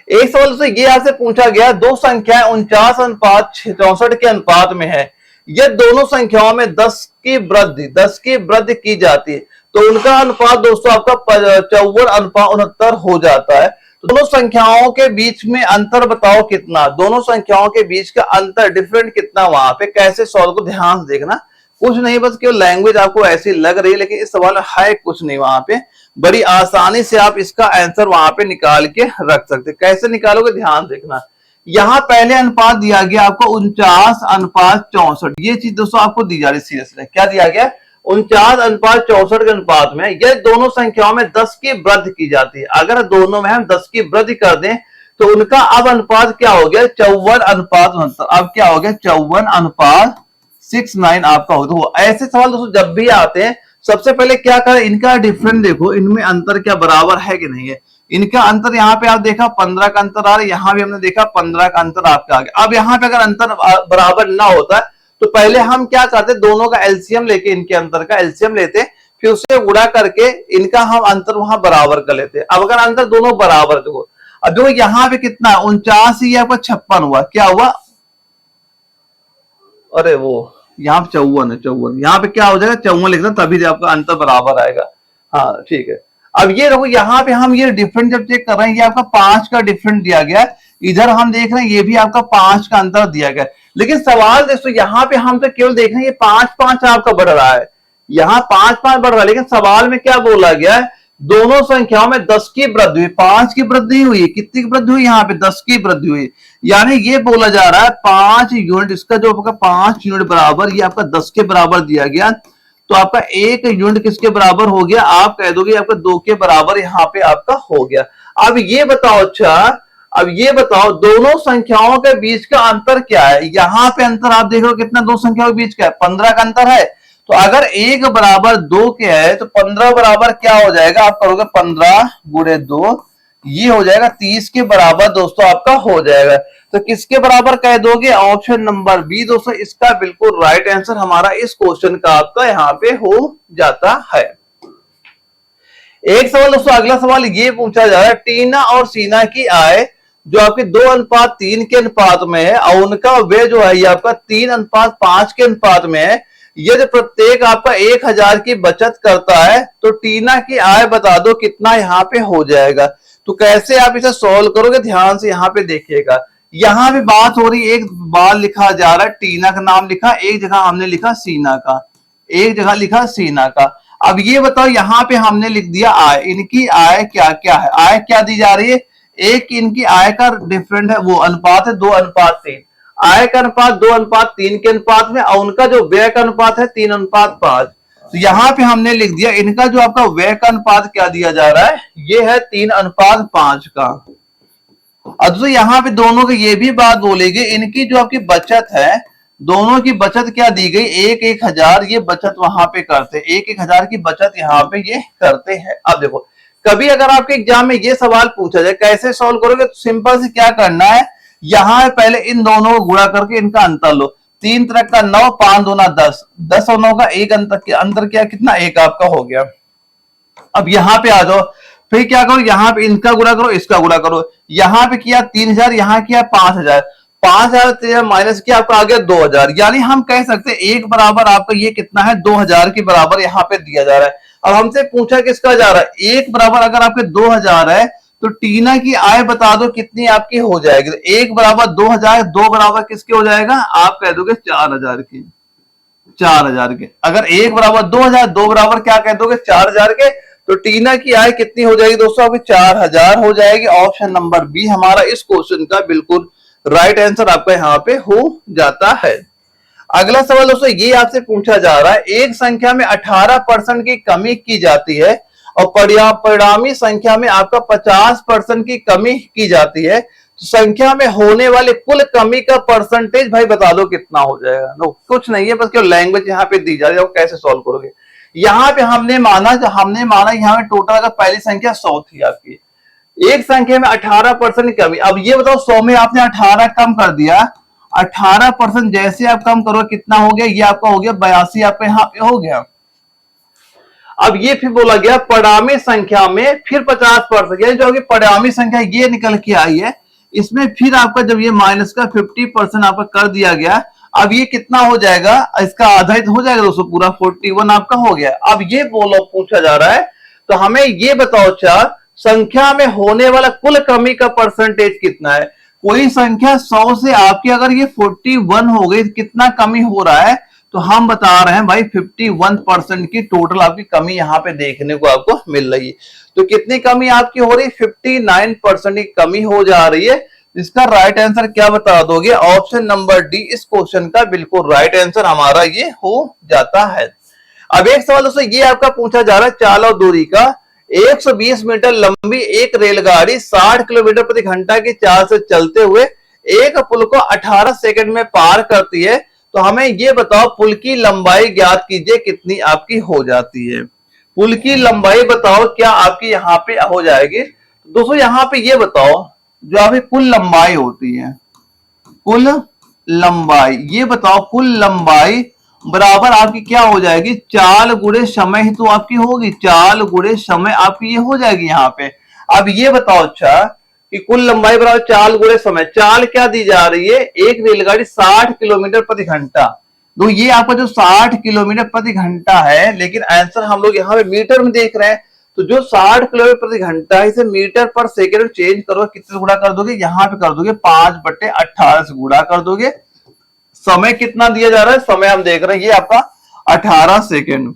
एक सवाल से ये आपसे पूछा गया, दो संख्याएं 49:64 के अनुपात में है, यह दोनों संख्याओं में 10 की वृद्धि की जाती है, तो उनका अनुपात दोस्तों आपका 54:69 हो जाता है। तो दोनों संख्याओं के बीच में अंतर बताओ कितना, दोनों संख्याओं के बीच का अंतर डिफरेंट कितना, वहां पे कैसे सॉल्व को ध्यान से देखना। कुछ नहीं, बस केवल लैंग्वेज आपको ऐसी लग रही है, लेकिन इस सवाल में है कुछ नहीं, वहां पे बड़ी आसानी से आप इसका आंसर वहां पे निकाल के रख सकते। कैसे निकालोगे ध्यान देखना। यहाँ पहले अनुपात दिया गया आपको 49:64, ये चीज दोस्तों आपको दी जा रही है सीरियसली। क्या दिया गया 49:64 के अनुपात में यह दोनों संख्याओं में 10 की वृद्धि की जाती है। अगर दोनों में हम 10 की वृद्धि कर दें तो उनका अब अनुपात क्या हो गया 54:69। अब क्या हो गया 54:69 आपका हो। तो ऐसे सवाल दोस्तों जब भी आते हैं सबसे पहले क्या करें, इनका डिफरेंस देखो, इनमें अंतर क्या बराबर है कि नहीं है। इनका अंतर यहाँ पे आप देखा 15 का अंतर आ रहा है, यहाँ भी हमने देखा 15 का अंतर आपका आ गया। अब यहाँ पे अगर अंतर बराबर ना होता तो पहले हम क्या करते, दोनों का एलसीएम लेके इनके अंतर का एलसीएम लेते, फिर उसे गुणा करके इनका हम अंतर वहां बराबर कर लेते। अब अगर अंतर दोनों बराबर, देखो अब देखो यहाँ पे कितना 49 ही आपका 56 हुआ, क्या हुआ, अरे वो यहाँ पे 54 यहाँ पे क्या हो जाएगा 54 लिखना, तभी आपका अंतर बराबर आएगा। हाँ ठीक है। अब ये देखो यहाँ पे हम ये डिफरेंस जब चेक कर रहे हैं, ये आपका 5 का डिफरेंस दिया गया, इधर हम देख रहे हैं ये भी आपका 5 का अंतर दिया गया। लेकिन सवाल देखो यहाँ पे हम तो केवल देख रहे हैं ये 5-5 आपका बढ़ रहा है, यहाँ 5-5 बढ़ रहा है, लेकिन सवाल में क्या बोला गया है दोनों संख्याओं में 10 की वृद्धि हुई, 5 की वृद्धि हुई, कितनी की वृद्धि हुई यहाँ पे 10 की वृद्धि हुई। यानी ये बोला जा रहा है 5 यूनिट, इसका जो आपका 5 यूनिट बराबर ये आपका 10 के बराबर दिया गया। तो आपका 1 यूनिट किसके बराबर हो गया, आप कह दोगे आपका 2 के बराबर यहाँ पे आपका हो गया। अब ये बताओ, अच्छा अब ये बताओ दोनों संख्याओं के बीच का अंतर क्या है। यहाँ पे अंतर आप देख रहे हो कितना, दो संख्याओं के बीच का है, 15 का अंतर है। तो अगर 1 बराबर 2 के है तो 15 बराबर क्या हो जाएगा, आप करोगे 15 गुणे 2, ये हो जाएगा 30 के बराबर दोस्तों आपका हो जाएगा। तो किसके बराबर कह दोगे, ऑप्शन नंबर बी दोस्तों इसका बिल्कुल राइट आंसर हमारा इस क्वेश्चन का आपका यहाँ पे हो जाता है। एक सवाल दोस्तों, अगला सवाल ये पूछा जा रहा है, टीना और सीना की आय जो आपके 2:3 के अनुपात में है और उनका व्यय जो है ये आपका 3:5 के अनुपात में है। यदि प्रत्येक आपका 1000 की बचत करता है तो टीना की आय बता दो कितना यहाँ पे हो जाएगा। तो कैसे आप इसे सॉल्व करोगे, ध्यान से यहाँ पे देखिएगा। यहाँ भी बात हो रही है, एक बार लिखा जा रहा है टीना का नाम लिखा, एक जगह हमने लिखा सीना का, एक जगह लिखा सीना का। अब ये बताओ यहाँ पे हमने लिख दिया आय, इनकी आय क्या क्या है, आय क्या दी जा रही है, एक इनकी आय का डिफरेंट है वो अनुपात है 2:3, आय का अनुपात 2:3 के अनुपात में और उनका जो व्यय का अनुपात है 3:5। तो यहाँ पे हमने लिख दिया इनका जो आपका व्यय का अनुपात क्या दिया जा रहा है, ये है 3:5 का। अब तो यहाँ पे दोनों की ये भी बात बोलेगी, इनकी जो आपकी बचत है, दोनों की बचत क्या दी गई, 1,000 ये बचत वहां पे करते, 1,000 की बचत यहाँ पे ये करते हैं। अब देखो कभी अगर आपके एग्जाम में ये सवाल पूछा जाए कैसे सॉल्व करोगे, तो सिंपल से क्या करना है, यहां पहले इन दोनों को गुणा करके इनका अंतर लो, 3 तरह का 9, 5 दूना 10, 10 और 9 का एक अंतर क्या कितना, एक आपका हो गया। अब यहाँ पे आ जाओ, फिर क्या करो, यहाँ पे इनका गुणा करो इसका गुणा करो, यहाँ पे किया 3000, यहाँ किया 5000, 5000 माइनस किया आपका आ गया 2000, यानी हम कह सकते हैं एक बराबर आपका ये कितना है 2000 के बराबर यहाँ पे दिया जा रहा है। अब हमसे पूछा किसका जा रहा है, एक बराबर अगर आपके 2000 है तो टीना की आय बता दो कितनी आपकी हो जाएगी। तो एक बराबर 2000, दो बराबर किसके हो जाएगा, आप कह दोगे 4000 की, 4000 के। अगर एक बराबर 2000, दो बराबर क्या कह दोगे 4000 के, तो टीना की आय कितनी हो जाएगी दोस्तों आपकी 4000 हो जाएगी। ऑप्शन नंबर बी हमारा इस क्वेश्चन का बिल्कुल राइट आंसर आपका यहाँ पे हो जाता है। अगला सवाल दोस्तों ये आपसे पूछा जा रहा है, एक संख्या में 18% की कमी की जाती है और परिणामी संख्या में आपका 50% की कमी की जाती है, तो संख्या में होने वाले कुल कमी का परसेंटेज भाई बता दो कितना हो जाएगा। नो कुछ नहीं है, बस केवल लैंग्वेज यहाँ पे दी जा रही है, कैसे सॉल्व करोगे। यहाँ पे हमने माना यहाँ पे टोटल का पहली संख्या 100 थी आपकी, एक संख्या में 18% की कमी। अब ये बताओ 100 में आपने 18 कम कर दिया, 18% जैसे आप कम करो कितना हो गया, ये आपका हो गया 82 आपका यहाँ पे हो गया। अब ये फिर बोला गया परिणामी संख्या में फिर 50%, यानी जो परिणामी संख्या ये निकल के आई है, इसमें फिर आपका जब ये माइनस का 50% आपका कर दिया गया, अब ये कितना हो जाएगा, इसका आधा ही हो जाएगा दोस्तों, पूरा 41 आपका हो गया। अब ये बोलो पूछा जा रहा है, तो हमें ये बताओ अच्छा संख्या में होने वाला कुल कमी का परसेंटेज कितना है। कोई संख्या 100 से आपकी अगर ये 41 हो गई, कितना कमी हो रहा है, तो हम बता रहे हैं भाई 51% की टोटल आपकी कमी यहाँ पे देखने को आपको मिल रही है। तो कितनी कमी आपकी हो रही है, 59% की कमी हो जा रही है। इसका राइट आंसर क्या बता दोगे, ऑप्शन नंबर डी इस क्वेश्चन का बिल्कुल राइट आंसर हमारा ये हो जाता है। अब एक सवाल दोस्तों ये आपका पूछा जा रहा है, चाल और दूरी का 120 मीटर लंबी एक रेलगाड़ी 60 किलोमीटर प्रति घंटा की चाल से चलते हुए एक पुल को 18 सेकंड में पार करती है, तो हमें ये बताओ पुल की लंबाई ज्ञात कीजिए कितनी आपकी हो जाती है। पुल की लंबाई बताओ क्या आपकी यहाँ पे हो जाएगी। दोस्तों यहाँ पे ये बताओ जो आपकी कुल लंबाई होती है, कुल लंबाई ये बताओ, कुल लंबाई बराबर आपकी क्या हो जाएगी, चाल गुणे समय ही तो आपकी होगी, चाल गुणे समय आपकी ये हो जाएगी यहाँ पे। अब ये बताओ अच्छा कि कुल लंबाई बराबर चाल गुणे समय, चाल क्या दी जा रही है, एक रेलगाड़ी 60 किलोमीटर प्रति घंटा, तो ये आपका जो 60 किलोमीटर प्रति घंटा है, लेकिन आंसर हम लोग यहाँ पे मीटर में देख रहे हैं, तो जो 60 किलोमीटर प्रति घंटा है इसे मीटर पर सेकेंड चेंज करो, कितने गुणा कर दोगे, यहाँ पे कर दोगे 5/18 से गुणा कर दोगे। समय कितना दिया जा रहा है, समय हम देख रहे हैं ये आपका 18 सेकेंड,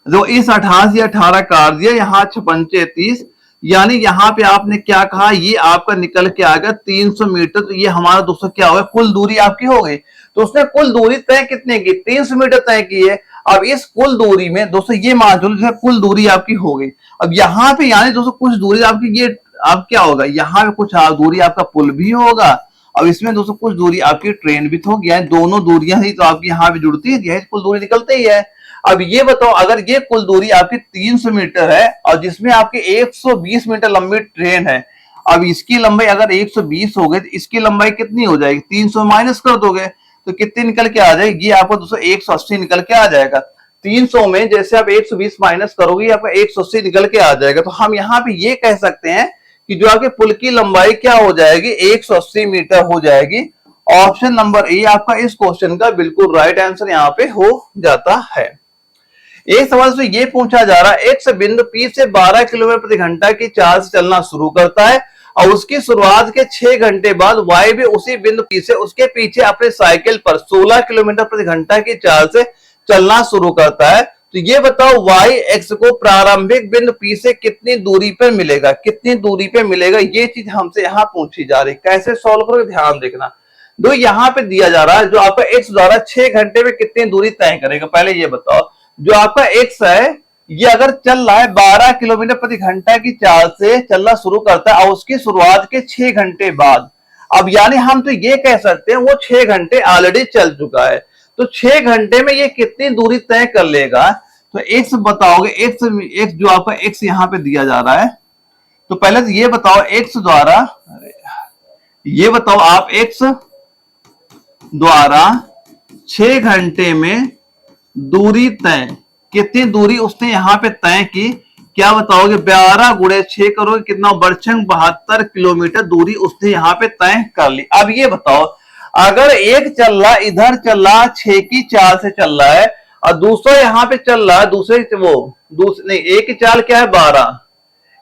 जो इस 18 से 18 काट दिया, यहाँ 56 30, यानी यहाँ पे आपने क्या कहा, ये आपका निकल के आ गया 300 मीटर। तो ये हमारा दोस्तों क्या हो गया, कुल दूरी आपकी हो गई। तो उसने कुल दूरी तय कितने की, 300 मीटर तय की है। अब इस कुल दूरी में दोस्तों ये मान लो जैसे कुल दूरी आपकी हो गई। अब यहाँ पे यानी दोस्तों कुछ दूरी आपकी ये अब क्या होगा, यहाँ पे कुछ दूरी आपका पुल भी होगा। अब इसमें दोस्तों कुछ दूरी आपकी ट्रेन भी तो होगी, यानी दोनों दूरियां ही तो आपकी यहाँ पे जुड़ती है, यही कुल दूरी निकलती ही है। अब ये बताओ अगर ये कुल दूरी आपकी 300 मीटर है और जिसमें आपकी 120 मीटर लंबी ट्रेन है, अब इसकी लंबाई अगर 120 हो गई तो इसकी लंबाई कितनी हो जाएगी, 300 माइनस कर दोगे तो कितनी निकल के आ जाएगी, ये आपको दोस्तों 180 निकल के आ जाएगा। 300 में जैसे आप 120 माइनस करोगे आपका 180 निकल के आ जाएगा। तो हम यहाँ पे ये कह सकते हैं कि जो आपके पुल की लंबाई क्या हो जाएगी, 180 मीटर हो जाएगी। ऑप्शन नंबर ए आपका इस क्वेश्चन का बिल्कुल राइट आंसर यहाँ पे हो जाता है। एक सवाल से ये पूछा जा रहा है, एक्स बिंदु पी से 12 किलोमीटर प्रति घंटा की चाल से चलना शुरू करता है और उसकी शुरुआत के 6 घंटे बाद वाई भी उसी बिंदु पी से उसके पीछे अपने साइकिल पर 16 किलोमीटर प्रति घंटा की चाल से चलना शुरू करता है। तो ये बताओ वाई एक्स को प्रारंभिक बिंदु पी से कितनी दूरी पर मिलेगा, कितनी दूरी पे मिलेगा, ये चीज हमसे यहाँ पूछी जा रही। कैसे सॉल्व करोगे ध्यान देखना। दो यहाँ पे दिया जा रहा है जो आपका एक्स द्वारा 6 घंटे में कितनी दूरी तय करेगा। पहले ये बताओ जो आपका एक्स है ये अगर चल रहा है 12 किलोमीटर प्रति घंटा की चाल से चलना शुरू करता है और उसकी शुरुआत के 6 घंटे बाद, अब यानी हम तो ये कह सकते हैं वो 6 घंटे ऑलरेडी चल चुका है, तो 6 घंटे में ये कितनी दूरी तय कर लेगा। तो एक्स बताओगे, एक्स जो आपका एक्स यहाँ पे दिया जा रहा है, तो पहले तो ये बताओ एक्स द्वारा, ये बताओ आप एक्स द्वारा 6 घंटे में दूरी तय, कितनी दूरी उसने यहाँ पे तय की, क्या बताओगे, 12 गुणे 6 करोगे कितना, बरछंग 72 किलोमीटर दूरी उसने यहाँ पे तय कर ली। अब ये बताओ अगर एक चल रहा इधर चल रहा 6 की चाल से चल रहा है और दूसरा यहाँ पे चल रहा है नहीं एक की चाल क्या है 12,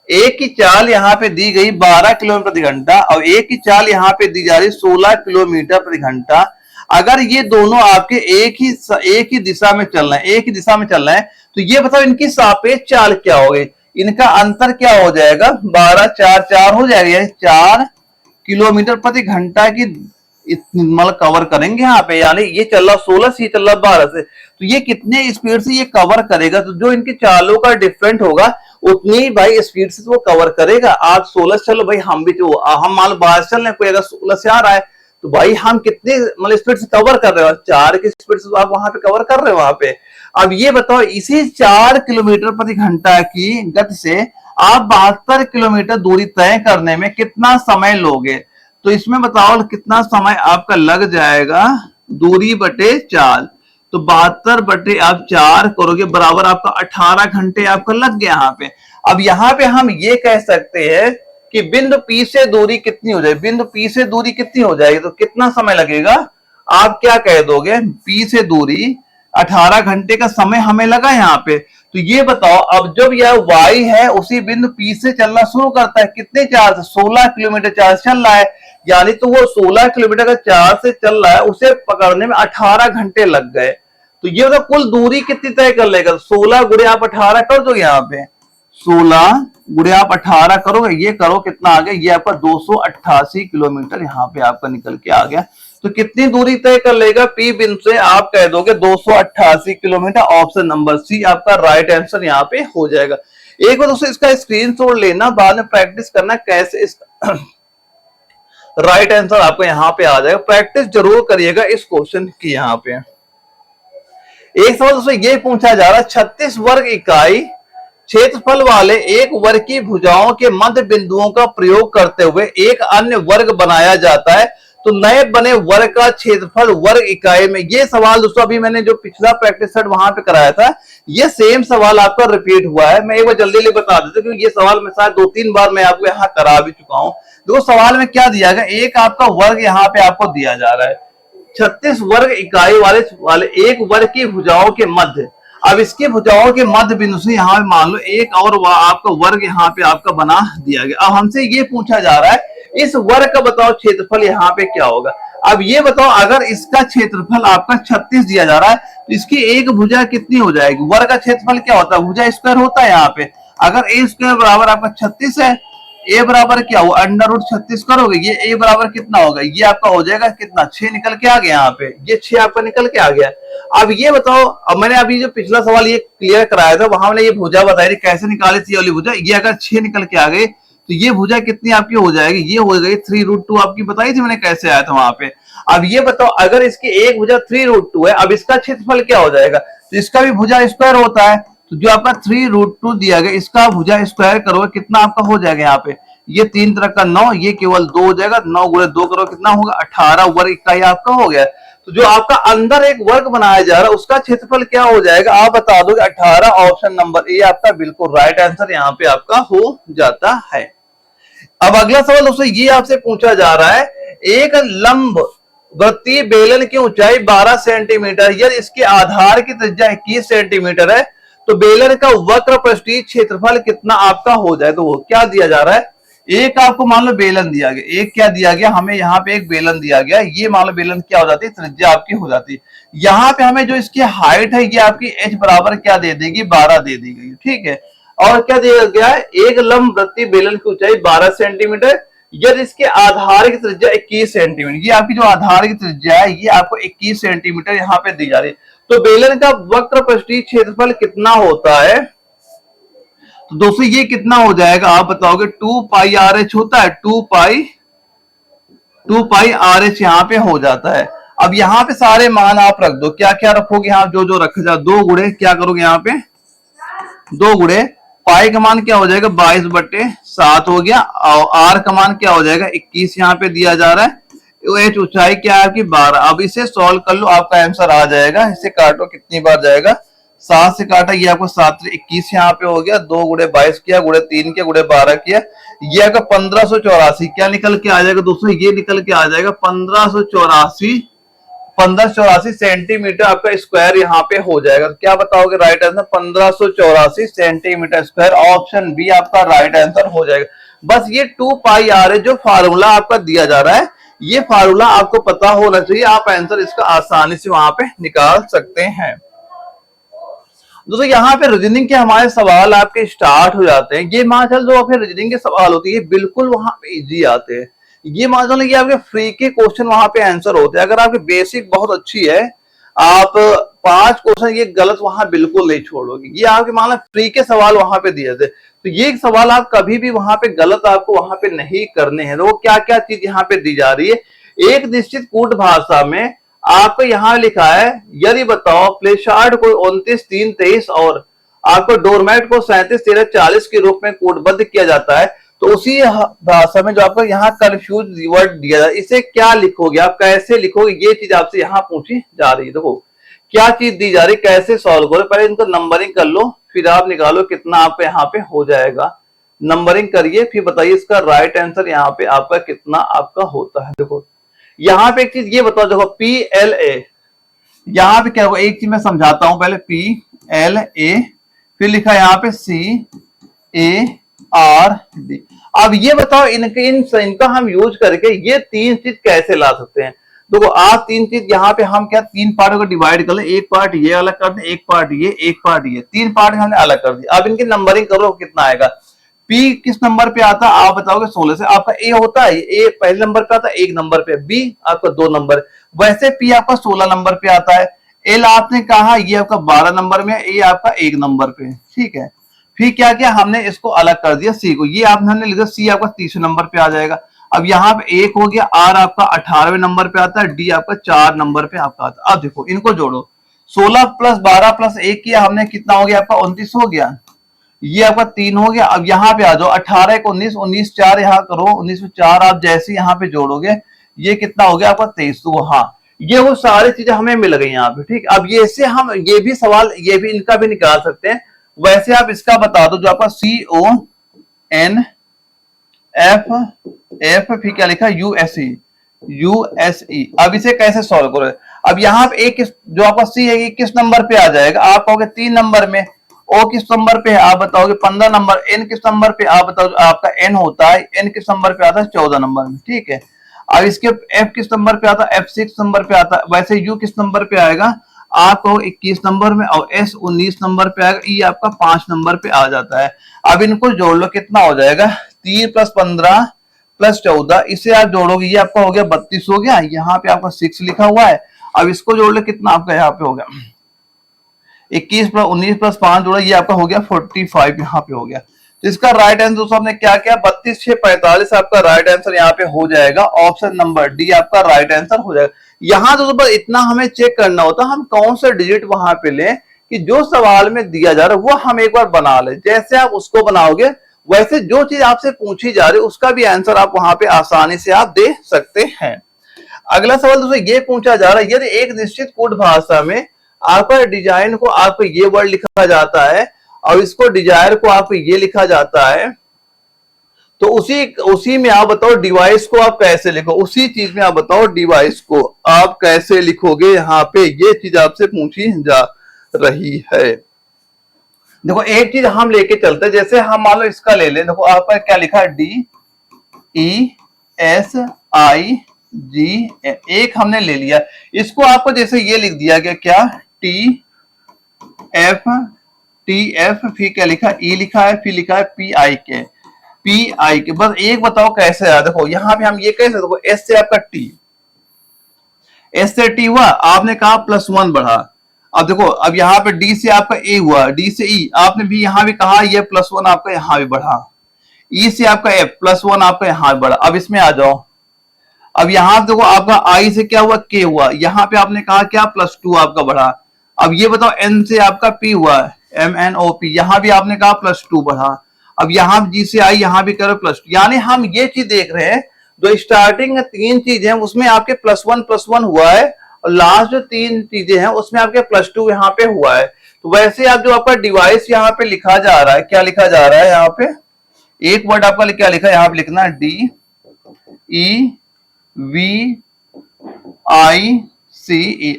एक की चाल यहाँ पे दी गई 12 किलोमीटर प्रति घंटा और एक की चाल यहाँ पे दी जा रही 16 किलोमीटर प्रति घंटा। अगर ये दोनों आपके एक ही दिशा में चल रहे हैं, एक ही दिशा में चल रहे हैं, तो ये बताओ इनकी सापेक्ष चाल क्या होगी, इनका अंतर क्या हो जाएगा, 12 4 4 हो जाएगा, 4 किलोमीटर प्रति घंटा की मतलब कवर करेंगे यहाँ पे, यानी ये चल रहा 16 से, ये चल रहा 12 से, तो ये कितने स्पीड से ये कवर करेगा। तो जो इनकी चालों का डिफरेंट होगा उतनी भाई स्पीड से वो कवर करेगा। आप 16 से चलो भाई, हम भी तो हम मान लो 12 चल रहे, कोई अगर 16 से आ रहा है तो भाई हम कितने मतलब स्पीड से कवर कर रहे हो, 4 की स्पीड से तो आप वहां पे कवर कर रहे हो वहां पे। अब ये बताओ इसी 4 किलोमीटर प्रति घंटा की गति से आप 72 किलोमीटर दूरी तय करने में कितना समय लोगे। तो इसमें बताओ कितना समय आपका लग जाएगा, दूरी बटे 4, तो 72 बटे आप 4 करोगे बराबर आपका 18 घंटे आपका लग गया यहाँ पे। अब यहाँ पे हम ये कह सकते हैं कि बिंदु पी से दूरी कितनी हो जाएगी, बिंदु पी से दूरी कितनी हो जाएगी, तो कितना समय लगेगा, आप क्या कह दोगे, पी से दूरी 18 घंटे का समय हमें लगा यहाँ पे। तो ये बताओ अब जब यह वाई है उसी बिंदु पी से चलना शुरू करता है, कितने चार्ज से, 16 किलोमीटर चार्ज चल रहा है, यानी तो वो 16 किलोमीटर का चार्ज से चल रहा है, उसे पकड़ने में 18 घंटे लग गए। तो ये मतलब कुल दूरी कितनी तय कर लेगा, 16 गुणे आप 18 कर दो, यहाँ पे 16 गुणे आप 18 करोगे, ये करो कितना आ गया, ये आपका 288 किलोमीटर यहाँ पे आपका निकल के आ गया। तो कितनी दूरी तय कर लेगा पी बिंदु से, आप कह दोगे 288 किलोमीटर। ऑप्शन नंबर सी आपका राइट आंसर यहाँ पे हो जाएगा। एक बार दोस्तों इसका स्क्रीनशॉट लेना, बाद में प्रैक्टिस करना कैसे इसका राइट आंसर आपको यहाँ पे आ जाएगा। प्रैक्टिस जरूर करिएगा इस क्वेश्चन की। यहाँ पे एक सवाल दोस्तों ये पूछा जा रहा है, 36 वर्ग इकाई क्षेत्रफल वाले एक वर्ग की भुजाओं के मध्य बिंदुओं का प्रयोग करते हुए एक अन्य वर्ग बनाया जाता है, तो नए बने वर्ग का क्षेत्रफल वर्ग इकाई में। ये सवाल दोस्तों अभी मैंने जो पिछला प्रैक्टिस सेट वहां पे कराया था, ये सेम सवाल आपका रिपीट हुआ है। मैं एक बार जल्दी बता देता हूं क्योंकि ये सवाल मैं शायद 2-3 बार मैं आपको यहाँ करा भी चुका हूँ। देखो सवाल में क्या दिया गया, एक आपका वर्ग यहाँ पे आपको दिया जा रहा है, 36 वर्ग इकाई वाले एक वर्ग की भुजाओं के मध्य। अब इसके भुजाओं के मध्य बिंदु से यहाँ पे मान लो एक और आपका वर्ग यहाँ पे आपका बना दिया गया। अब हमसे ये पूछा जा रहा है इस वर्ग का बताओ क्षेत्रफल यहाँ पे क्या होगा। अब ये बताओ अगर इसका क्षेत्रफल आपका 36 दिया जा रहा है तो इसकी एक भुजा कितनी हो जाएगी। वर्ग का क्षेत्रफल क्या होता है, भुजा स्क्वायर होता है। यहाँ पे अगर ए स्क्वायर बराबर आपका 36 है ए बराबर क्या हुआ, अंडर रूट 36 करोगे, ये ए बराबर कितना होगा, ये आपका हो जाएगा कितना, 6 निकल के आ गया यहाँ पे, ये 6 आपका निकल के आ गया। अब ये बताओ, अब मैंने अभी जो पिछला सवाल ये क्लियर कराया था, वहां मैंने ये भुजा बताई थी कैसे निकाली थी वाली भुजा, ये अगर 6 निकल के आ गई तो ये भुजा कितनी आपकी हो जाएगी, ये हो गई 3√2, आपकी बताई थी मैंने कैसे आया था वहां पे। अब ये बताओ, अगर इसकी एक भुजा 3√2 है, अब इसका क्षेत्रफल क्या हो जाएगा, तो इसका भी भुजा स्क्वायर होता है, तो जो आपका 3√2 दिया गया इसका भुजा स्क्वायर करोगे कितना आपका हो जाएगा, यहाँ पे ये 3 तरह का 9, ये केवल 2 हो जाएगा, 9 गुणे 2 करो कितना होगा 18 वर्ग इकाई आपका हो गया। तो जो आपका अंदर एक वर्ग बनाया जा रहा है उसका क्षेत्रफल क्या हो जाएगा, आप बता दोगे 18, ऑप्शन नंबर ए आपका बिल्कुल राइट आंसर यहाँ पे आपका हो जाता है। अब अगला सवाल दोस्तों ये आपसे पूछा जा रहा है, एक लंब वृत्तीय बेलन की ऊंचाई 12 सेंटीमीटर, यदि इसके आधार की त्रिज्या 21 सेंटीमीटर है तो बेलन का वक्र पृष्ठीय क्षेत्रफल कितना आपका हो जाए। तो वो क्या दिया जा रहा है, एक आपको मान लो बेलन दिया गया, एक क्या दिया गया हमें, यहाँ पे एक बेलन दिया गया, ये मान लो बेलन क्या हो जाती है, त्रिज्या आपकी हो जाती है। यहाँ पे हमें जो इसकी हाइट है ये आपकी h बराबर क्या दे देगी, 12 दे दी गई, ठीक है। और क्या दिया गया है, एक लंब वृत्तीय बेलन की ऊंचाई 12 सेंटीमीटर, यदि इसके आधार की त्रिज्या 21 सेंटीमीटर, ये आपकी जो आधार की त्रिज्या है ये आपको 21 सेंटीमीटर यहाँ पे दी जा रही है। तो बेलन का वक्र पृष्ठीय क्षेत्रफल कितना होता है, तो दोस्तों ये कितना हो जाएगा आप बताओगे, 2 पाई आर एच होता है, 2 पाई आर एच यहाँ पे हो जाता है। अब यहाँ पे सारे मान आप रख दो, क्या क्या रखोगे यहाँ, जो जो रखे जा, 2 गुणे क्या करोगे यहाँ पे, 2 गुणे पाई का मान क्या हो जाएगा 22/7 हो गया, और आर का मान क्या हो जाएगा 21 यहाँ पे दिया जा रहा है, एच ऊंचाई क्या है आपकी 12। अब इसे सॉल्व कर लो, आपका आंसर आ जाएगा, इसे काटो कितनी बार जाएगा, 7 से काटा, ये आपको 7 से 21 यहाँ पे हो गया, 2 गुणे 22 किया, गुणे 3 किया, गुणे 12 किया, ये आपका 1584 क्या निकल के आ जाएगा दोस्तों, ये निकल के आ जाएगा 1584 सेंटीमीटर आपका स्क्वायर यहाँ पे हो जाएगा। तो क्या बताओगे right answer, 1584 centimetre square, option B आपका राइट आंसर हो जाएगा। बस ये 2 पाई आर है जो फार्मूला आपका दिया जा रहा है, ये फार्मूला आपको पता होना चाहिए, आप आंसर इसका आसानी से वहां पे निकाल सकते हैं। दोस्तों यहाँ पे रीजनिंग के हमारे सवाल आपके स्टार्ट हो जाते हैं, ये मान चल जो फिर रीजनिंग के सवाल होते हैं बिल्कुल वहां पे इजी आते हैं, ये मान चलो कि आपके फ्री के क्वेश्चन वहां पे आंसर होते हैं। अगर आपकी बेसिक बहुत अच्छी है, आप 5 क्वेश्चन ये गलत वहां बिल्कुल नहीं छोड़ोगे, ये आपके मान लो फ्री के सवाल वहां पे दिए थे, तो ये सवाल आप कभी भी वहां पे गलत आपको वहां पे नहीं करने हैं। तो वो क्या क्या चीज यहाँ पे दी जा रही है, एक निश्चित कूट भाषा में आपको यहाँ लिखा है, यदि बताओ प्लेशार्ड को 29-3-23 और आपको डोरमैट को 37-13-40 के रूप में कोडबद्ध किया जाता है, तो उसी भाषा में जो आपको यहाँ कंफ्यूज वर्ड दिया जाए, इसे क्या लिखोगे, आप कैसे लिखोगे, ये चीज आपसे यहाँ पूछी जा रही है। देखो क्या चीज दी जा रही, कैसे सॉल्व करो, पहले इनको नंबरिंग कर लो, फिर आप निकालो कितना आपका यहाँ पे हो जाएगा, नंबरिंग करिए फिर बताइए इसका राइट आंसर यहाँ पे आपका कितना आपका होता है। देखो यहाँ पे एक चीज ये बताओ, देखो PLA, यहाँ पे क्या होगा, एक चीज मैं समझाता हूं पहले, PLA फिर लिखा यहाँ पे CARD। अब ये बताओ इनका हम यूज करके ये 3 चीज कैसे ला सकते हैं। देखो आप 3 चीज यहाँ पे हम क्या 3 पार्ट को डिवाइड कर ले, एक पार्ट ये अलग कर दे, एक पार्ट ये, एक पार्ट ये, 3 पार्ट हमने अलग कर दिया। अब इनकी नंबरिंग करो कितना आएगा, P किस नंबर पे आता है आप बताओगे 16 से, आपका A होता है, A पहले नंबर पे आता है 1 नंबर पे, B आपका 2 नंबर, वैसे P आपका 16 नंबर पे आता है, L आपने कहा ये आपका 12 नंबर में, A आपका 1 नंबर पे, ठीक है। फिर क्या किया हमने इसको अलग कर दिया C को, ये आपने लिखा C आपका 30 नंबर पे आ जाएगा। अब यहाँ पे 1 हो गया, R आपका 18वें नंबर पे आता है, D आपका 4 नंबर पे आपका आता है। अब देखो इनको जोड़ो, 16 + 12 + 1 किया हमने, कितना हो गया आपका 29 हो गया, ये आपका 3 हो गया। अब यहाँ पे आ जाओ, 18 को 19, 19 4 यहाँ करो, 19 में 4 आप जैसे यहाँ पे जोड़ोगे ये कितना हो गया आपका 23। तो हाँ ये वो सारी चीजें हमें मिल गई यहाँ पे, ठीक। अब ये से हम ये भी सवाल ये भी इनका भी निकाल सकते हैं, वैसे आप इसका बता दो जो आपका CONF फिर क्या लिखा USE। अब इसे कैसे सॉल्व करो, अब यहाँ पे एक जो आपका C है ये किस नंबर पे आ जाएगा, आप कहोगे 3 नंबर में, O किस नंबर पे है आप बताओगे 15 नंबर, N किस नंबर पे आप बताओ, आपका N होता है, N किस नंबर पे आता है 14 नंबर में, ठीक है। अब इसके F किस नंबर पे आता है, F 6 नंबर पे आता है, वैसे U किस नंबर पे आएगा आपको 21 नंबर में, और S 19 नंबर पे आएगा, E आपका 5 नंबर पे आ जाता है। अब इनको जोड़ लो कितना हो जाएगा 3+15 +14, इसे आप जोड़ोगे ये आपका हो गया 32 हो गया, यहाँ पे आपका 6 लिखा हुआ है। अब इसको जोड़ ले कितना आपका यहाँ पे हो गया 21 + 19 + 5 जोड़ा, ये आपका हो गया 45 यहाँ पे हो गया। तो इसका राइट आंसर दोस्तों हमने क्या किया 32 6 45 आपका राइट आंसर यहाँ पे हो जाएगा, ऑप्शन नंबर डी आपका राइट आंसर हो जाएगा। यहाँ दोस्तों बस इतना हमें चेक करना होता है हम कौन सा डिजिट वहां पे लें कि जो सवाल में दिया जा रहा है वो हम एक बार बना ले। जैसे आप उसको बनाओगे वैसे जो चीज आपसे पूछी जा रही है उसका भी आंसर आप वहां पे आसानी से आप दे सकते हैं। अगला सवाल दोस्तों ये पूछा जा रहा है यदि एक निश्चित कोड भाषा में आपका डिजाइन को आपको ये वर्ड लिखा जाता है और इसको डिजायर को आपको ये लिखा जाता है, तो उसी में आप बताओ डिवाइस को आप कैसे लिखो, उसी चीज में आप बताओ डिवाइस को आप कैसे लिखोगे। यहाँ पे ये चीज आपसे पूछी जा रही है। देखो एक चीज हम लेके चलते हैं, जैसे हम मान लो इसका ले लें, देखो आपका क्या लिखा है DESIG, एक हमने ले लिया, इसको आपको जैसे ये लिख दिया गया क्या TF, फिर क्या लिखा E लिखा है, फिर लिखा है PIK, बस एक बताओ कैसे है। देखो यहाँ पे हम ये कैसे, देखो S से आपका T, S से T हुआ, आपने कहा +1 बढ़ा। अब देखो अब यहाँ पे D से आपका A हुआ, D से E, आपने भी यहाँ भी कहा ये +1 आपका यहाँ भी बढ़ा। E से आपका F +1 आपका यहाँ भी बढ़ा। अब इसमें आ जाओ, अब यहाँ देखो आपका I से क्या हुआ K हुआ, यहाँ पे आपने कहा क्या +2 आपका बढ़ा। अब ये बताओ N से आपका P हुआ MNOP, यहाँ भी आपने कहा +2 बढ़ा। अब यहाँ G से I यहाँ भी करो +2, यानी हम ये चीज देख रहे हैं जो स्टार्टिंग में 3 चीजें हैं उसमें आपके +1 हुआ है और लास्ट जो 3 चीजें हैं उसमें आपके +2 यहाँ पे हुआ है। तो वैसे आप जो आपका डिवाइस यहाँ पे लिखा जा रहा है, क्या लिखा जा रहा है यहाँ पे एक वर्ड आपका क्या लिखा है, यहाँ पे लिखना है DEVICE।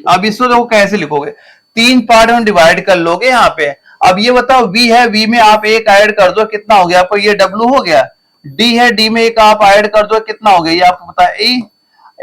अब इसको देखो कैसे लिखोगे, 3 पार्ट में डिवाइड कर लोगे यहाँ पे। अब ये बताओ V है, V में आप एक ऐड कर दो कितना हो गया आपको, ये W हो गया। D है, D में एक आप ऐड कर दो कितना हो गया, ये आपको पता है E।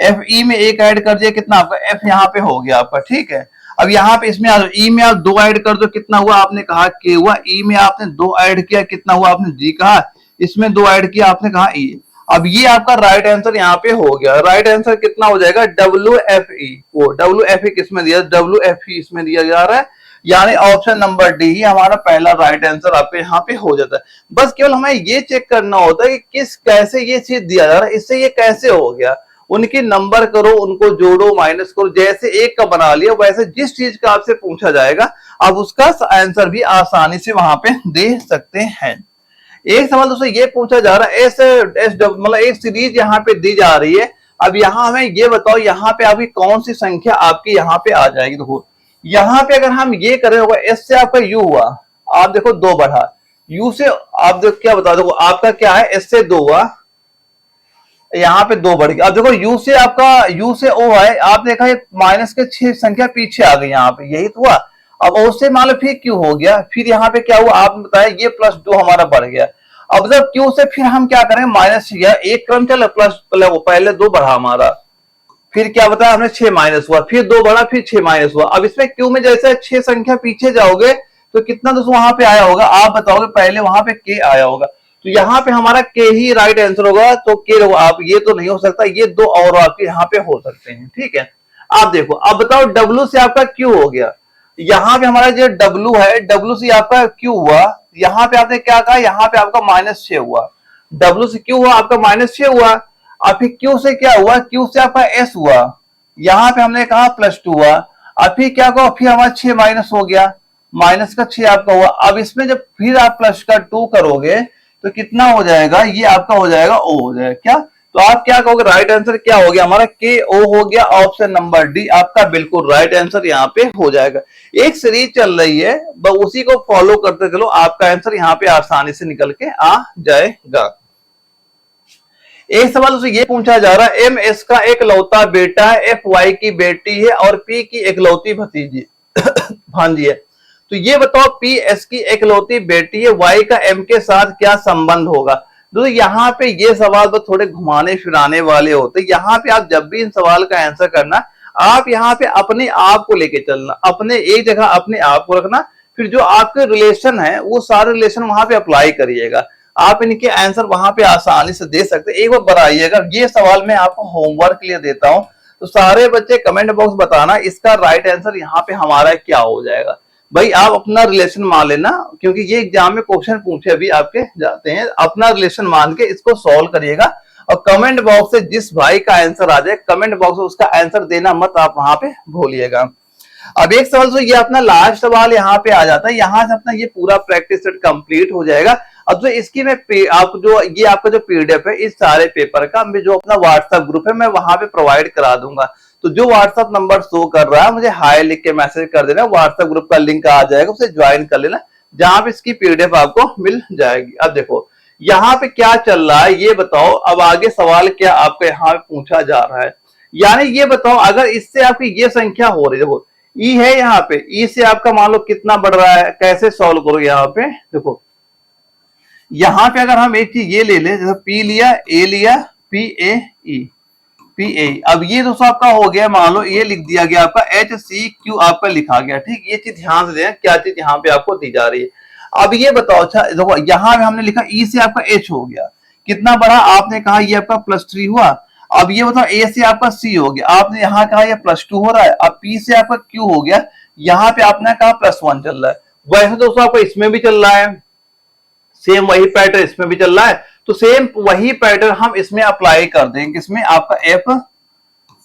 FE में एक ऐड कर दिया कितना आपका F यहाँ पे हो गया आपका, ठीक है। अब यहाँ पे इसमें E में आप 2 ऐड कर दो कितना हुआ, आपने कहा K हुआ। E में आपने 2 ऐड किया कितना हुआ, आपने G कहा। इसमें 2 ऐड किया आपने कहा E। अब ये आपका राइट आंसर यहाँ पे हो गया। राइट आंसर कितना हो जाएगा WFE, वो WFE किसमें दिया, WFE इसमें दिया जा रहा है, यानी ऑप्शन नंबर डी ही हमारा पहला राइट आंसर आपके यहाँ पे हो जाता है। बस केवल हमें ये चेक करना होता है कि किस कैसे ये चीज दिया जा रहा है, इससे ये कैसे हो गया। उनकी नंबर करो, उनको जोड़ो, माइनस करो, जैसे एक का बना लिया वैसे जिस चीज का आपसे पूछा जाएगा आप उसका आंसर भी आसानी से वहां पे दे सकते हैं। एक सवाल दोस्तों ये पूछा जा रहा है मतलब एक सीरीज यहाँ पे दी जा रही है। अब यहाँ हमें ये बताओ यहाँ पे आपकी कौन सी संख्या आपकी यहाँ पे आ जाएगी। देखो यहाँ पे अगर हम ये करें होगा S से आपका U हुआ, आप देखो 2 बढ़ा, U से आप देखो क्या बता, देखो आपका क्या है S से 2 हुआ, यहाँ पे 2 बढ़ गया। अब देखो U से आपका U से O है, आप देखा ये माइनस के 6 संख्या पीछे आ गई यहाँ पे, यही तो हुआ। अब O से मान लो फिर Q हो गया, फिर यहाँ पे क्या हुआ आपने बताया ये +2 हमारा बढ़ गया। अब जब Q से फिर हम क्या करें माइनस किया, एक क्रम चला प्लस, पहले 2 बढ़ा हमारा, फिर क्या बताया हमने 6 माइनस हुआ, फिर 2 बढ़ा, फिर 6 माइनस हुआ। अब इसमें Q में जैसे 6 संख्या पीछे जाओगे तो कितना दोस्तों वहां पे आया होगा, आप बताओगे, पहले वहां पे K आया होगा, तो यहाँ पे हमारा K ही राइट आंसर होगा। तो K आप ये तो नहीं हो सकता, ये 2 और आपके यहाँ पे हो सकते हैं, ठीक है। आप देखो अब बताओ W से आपका Q हो गया, यहाँ पे हमारा जो W है, W से आपका Q हुआ, यहाँ पे आपने क्या कहा, यहाँ पे आपका -6 हुआ, W से Q हुआ आपका -6 हुआ। अब फिर Q से क्या हुआ, Q से आपका S हुआ, यहाँ पे हमने कहा +2 हुआ। अब फिर क्या हुआ, फिर हमारा 6 माइनस हो गया, माइनस का 6 आपका हुआ। अब इसमें जब फिर आप प्लस का 2 करोगे तो कितना हो जाएगा, ये आपका हो जाएगा O हो जाएगा क्या। तो आप क्या कहोगे, राइट आंसर क्या हो गया हमारा KO हो गया, ऑप्शन नंबर डी आपका बिल्कुल राइट आंसर यहाँ पे हो जाएगा। एक सीरीज चल रही है, उसी को फॉलो करते चलो, आपका आंसर यहाँ पे आसानी से निकल के आ जाएगा। एक सवाल ये पूछा जा रहा है, MS का एक लौता बेटा है, FY की बेटी है और P की एकलौती भतीजी भांजी है। तो ये बताओ PS की एकलौती बेटी है, Y का M के साथ क्या संबंध होगा। तो यहाँ पे ये सवाल तो थोड़े घुमाने फिराने वाले होते। यहाँ पे आप जब भी इन सवाल का आंसर करना, आप यहाँ पे अपने आप को लेके चलना, अपने एक जगह अपने आप को रखना, फिर जो आपके रिलेशन है वो सारे रिलेशन वहां पे अप्लाई करिएगा। आप इनके आंसर वहां पे आसानी से दे सकते हैं। एक बार बताइएगा, ये सवाल मैं आपको होमवर्क के लिए देता हूं, तो सारे बच्चे कमेंट बॉक्स बताना इसका राइट आंसर यहाँ पे हमारा क्या हो जाएगा। भाई आप अपना रिलेशन मान लेना, क्योंकि ये एग्जाम में क्वेश्चन पूछे अभी आपके जाते हैं, अपना रिलेशन मान के इसको सॉल्व करिएगा। और कमेंट बॉक्स से जिस भाई का आंसर आ जाए, कमेंट बॉक्स में उसका आंसर देना मत आप वहां पे भूलिएगा। अब एक सवाल, तो ये अपना लास्ट सवाल यहाँ पे आ जाता है, यहाँ से अपना ये पूरा प्रैक्टिस सेट कंप्लीट हो जाएगा। अब जो इसकी मैं आप जो ये आपका जो पीडीएफ है इस सारे पेपर का, मैं जो अपना व्हाट्सएप ग्रुप है मैं वहां पे प्रोवाइड करा दूंगा। तो जो व्हाट्सएप नंबर शो कर रहा है मुझे हाई लिख के मैसेज कर देना, व्हाट्सएप ग्रुप का लिंक आ जाएगा, उसे ज्वाइन कर लेना, जहां पे इसकी पीडीएफ आपको मिल जाएगी। अब देखो यहाँ पे क्या चल रहा है ये बताओ, अब आगे सवाल क्या आपका यहाँ पे पूछा जा रहा है, यानी ये बताओ अगर इससे आपकी ये संख्या हो रही है, देखो ई है यहाँ पे, ई से आपका मान लो कितना बढ़ रहा है, कैसे सॉल्व करो यहाँ पे देखो, यहाँ पे अगर हम एक चीज ये ले लें, जैसे पी लिया, ए लिया, P A E, P A, अब ये दोस्तों आपका हो गया, मान लो ये लिख दिया गया आपका एच सी क्यू आपका लिखा गया, ठीक। ये चीज ध्यान से दें क्या चीज यहाँ पे आपको दी जा रही है। अब ये बताओ, अच्छा देखो यहाँ पे हमने लिखा ई से आपका एच हो गया, कितना बढ़ा, आपने कहा ये आपका +3 हुआ। अब ये बताओ ए से आपका सी हो गया, आपने यहाँ कहा ये +2 हो रहा है। अब पी से आपका क्यू हो गया, यहाँ पे आपने कहा +1 चल रहा है। वैसे दोस्तों आपका इसमें भी चल रहा है, सेम वही पैटर्न इसमें भी चल रहा है, तो सेम वही पैटर्न हम इसमें अप्लाई कर देंगे, इसमें आपका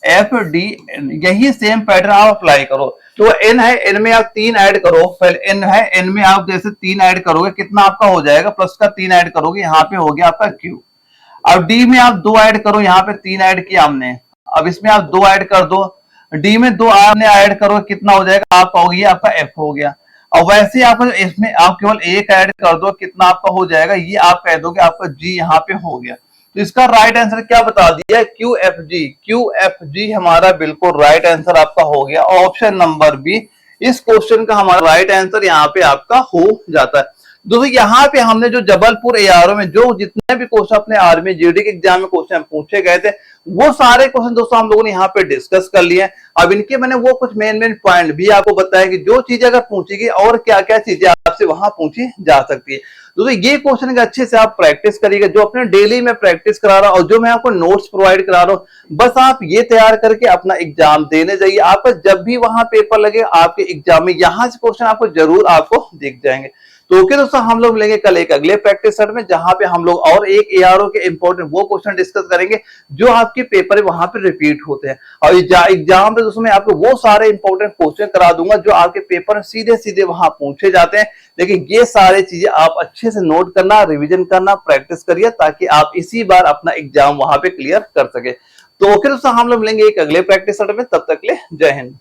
एफ डी एन, यही सेम पैटर्न आप अप्लाई करो। तो एन है, एन में आप 3 ऐड करो, पहले एन है, एन में आप जैसे 3 ऐड करोगे कितना आपका हो जाएगा, प्लस का 3 ऐड करोगे, यहाँ पे हो गया आपका क्यू। अब डी में आप 2 ऐड करो, यहाँ पे 3 ऐड किया हमने, अब इसमें आप 2 ऐड कर दो, डी में 2 आपने ऐड करो, कितना हो जाएगा आपका हो गया, आपका एफ हो गया। और वैसे आपका इसमें आप केवल 1 ऐड कर दो, कितना आपका हो जाएगा, ये आप कह दोगे आपका जी यहाँ पे हो गया। तो इसका राइट आंसर क्या बता दिया, Q F G, Q F G हमारा बिल्कुल राइट आंसर आपका हो गया। ऑप्शन नंबर बी इस क्वेश्चन का हमारा राइट आंसर यहाँ पे आपका हो जाता है। दोस्तों यहाँ पे हमने जो जबलपुर एआरओ में जो जितने भी क्वेश्चन अपने आर्मी जीडी के एग्जाम में क्वेश्चन पूछे गए थे, वो सारे क्वेश्चन दोस्तों हम लोगों ने यहाँ पे डिस्कस कर लिए। अब इनके मैंने वो कुछ मेन पॉइंट भी आपको बताया कि जो चीजें अगर पूछेगी और क्या क्या चीजें आपसे वहां पूछी जा सकती है। दोस्तों ये क्वेश्चन अच्छे से आप प्रैक्टिस करिएगा, जो अपने डेली में प्रैक्टिस करा रहा हूं और जो मैं आपको नोट्स प्रोवाइड करा रहा हूं, बस आप ये तैयार करके अपना एग्जाम देने जाइए। आपका जब भी वहां पेपर लगे आपके एग्जाम में यहाँ से क्वेश्चन आपको जरूर आपको दिख जाएंगे। तो ओके दोस्तों, हम लोग मिलेंगे कल एक अगले प्रैक्टिस सेट में, जहां पे हम लोग और एक एआरओ के इंपॉर्टेंट वो क्वेश्चन डिस्कस करेंगे जो आपके पेपर वहां पे रिपीट होते हैं। और एग्जाम पे दोस्तों मैं आपको वो सारे इंपॉर्टेंट क्वेश्चन करा दूंगा जो आपके पेपर में सीधे सीधे वहां पूछे जाते हैं। लेकिन ये सारे चीजें आप अच्छे से नोट करना, रिविजन करना, प्रैक्टिस करिए, ताकि आप इसी बार अपना एग्जाम वहां पे क्लियर कर सके। तो ओके दोस्तों, हम लोग मिलेंगे एक अगले प्रैक्टिस सेट में, तब तक ले जय हिंद।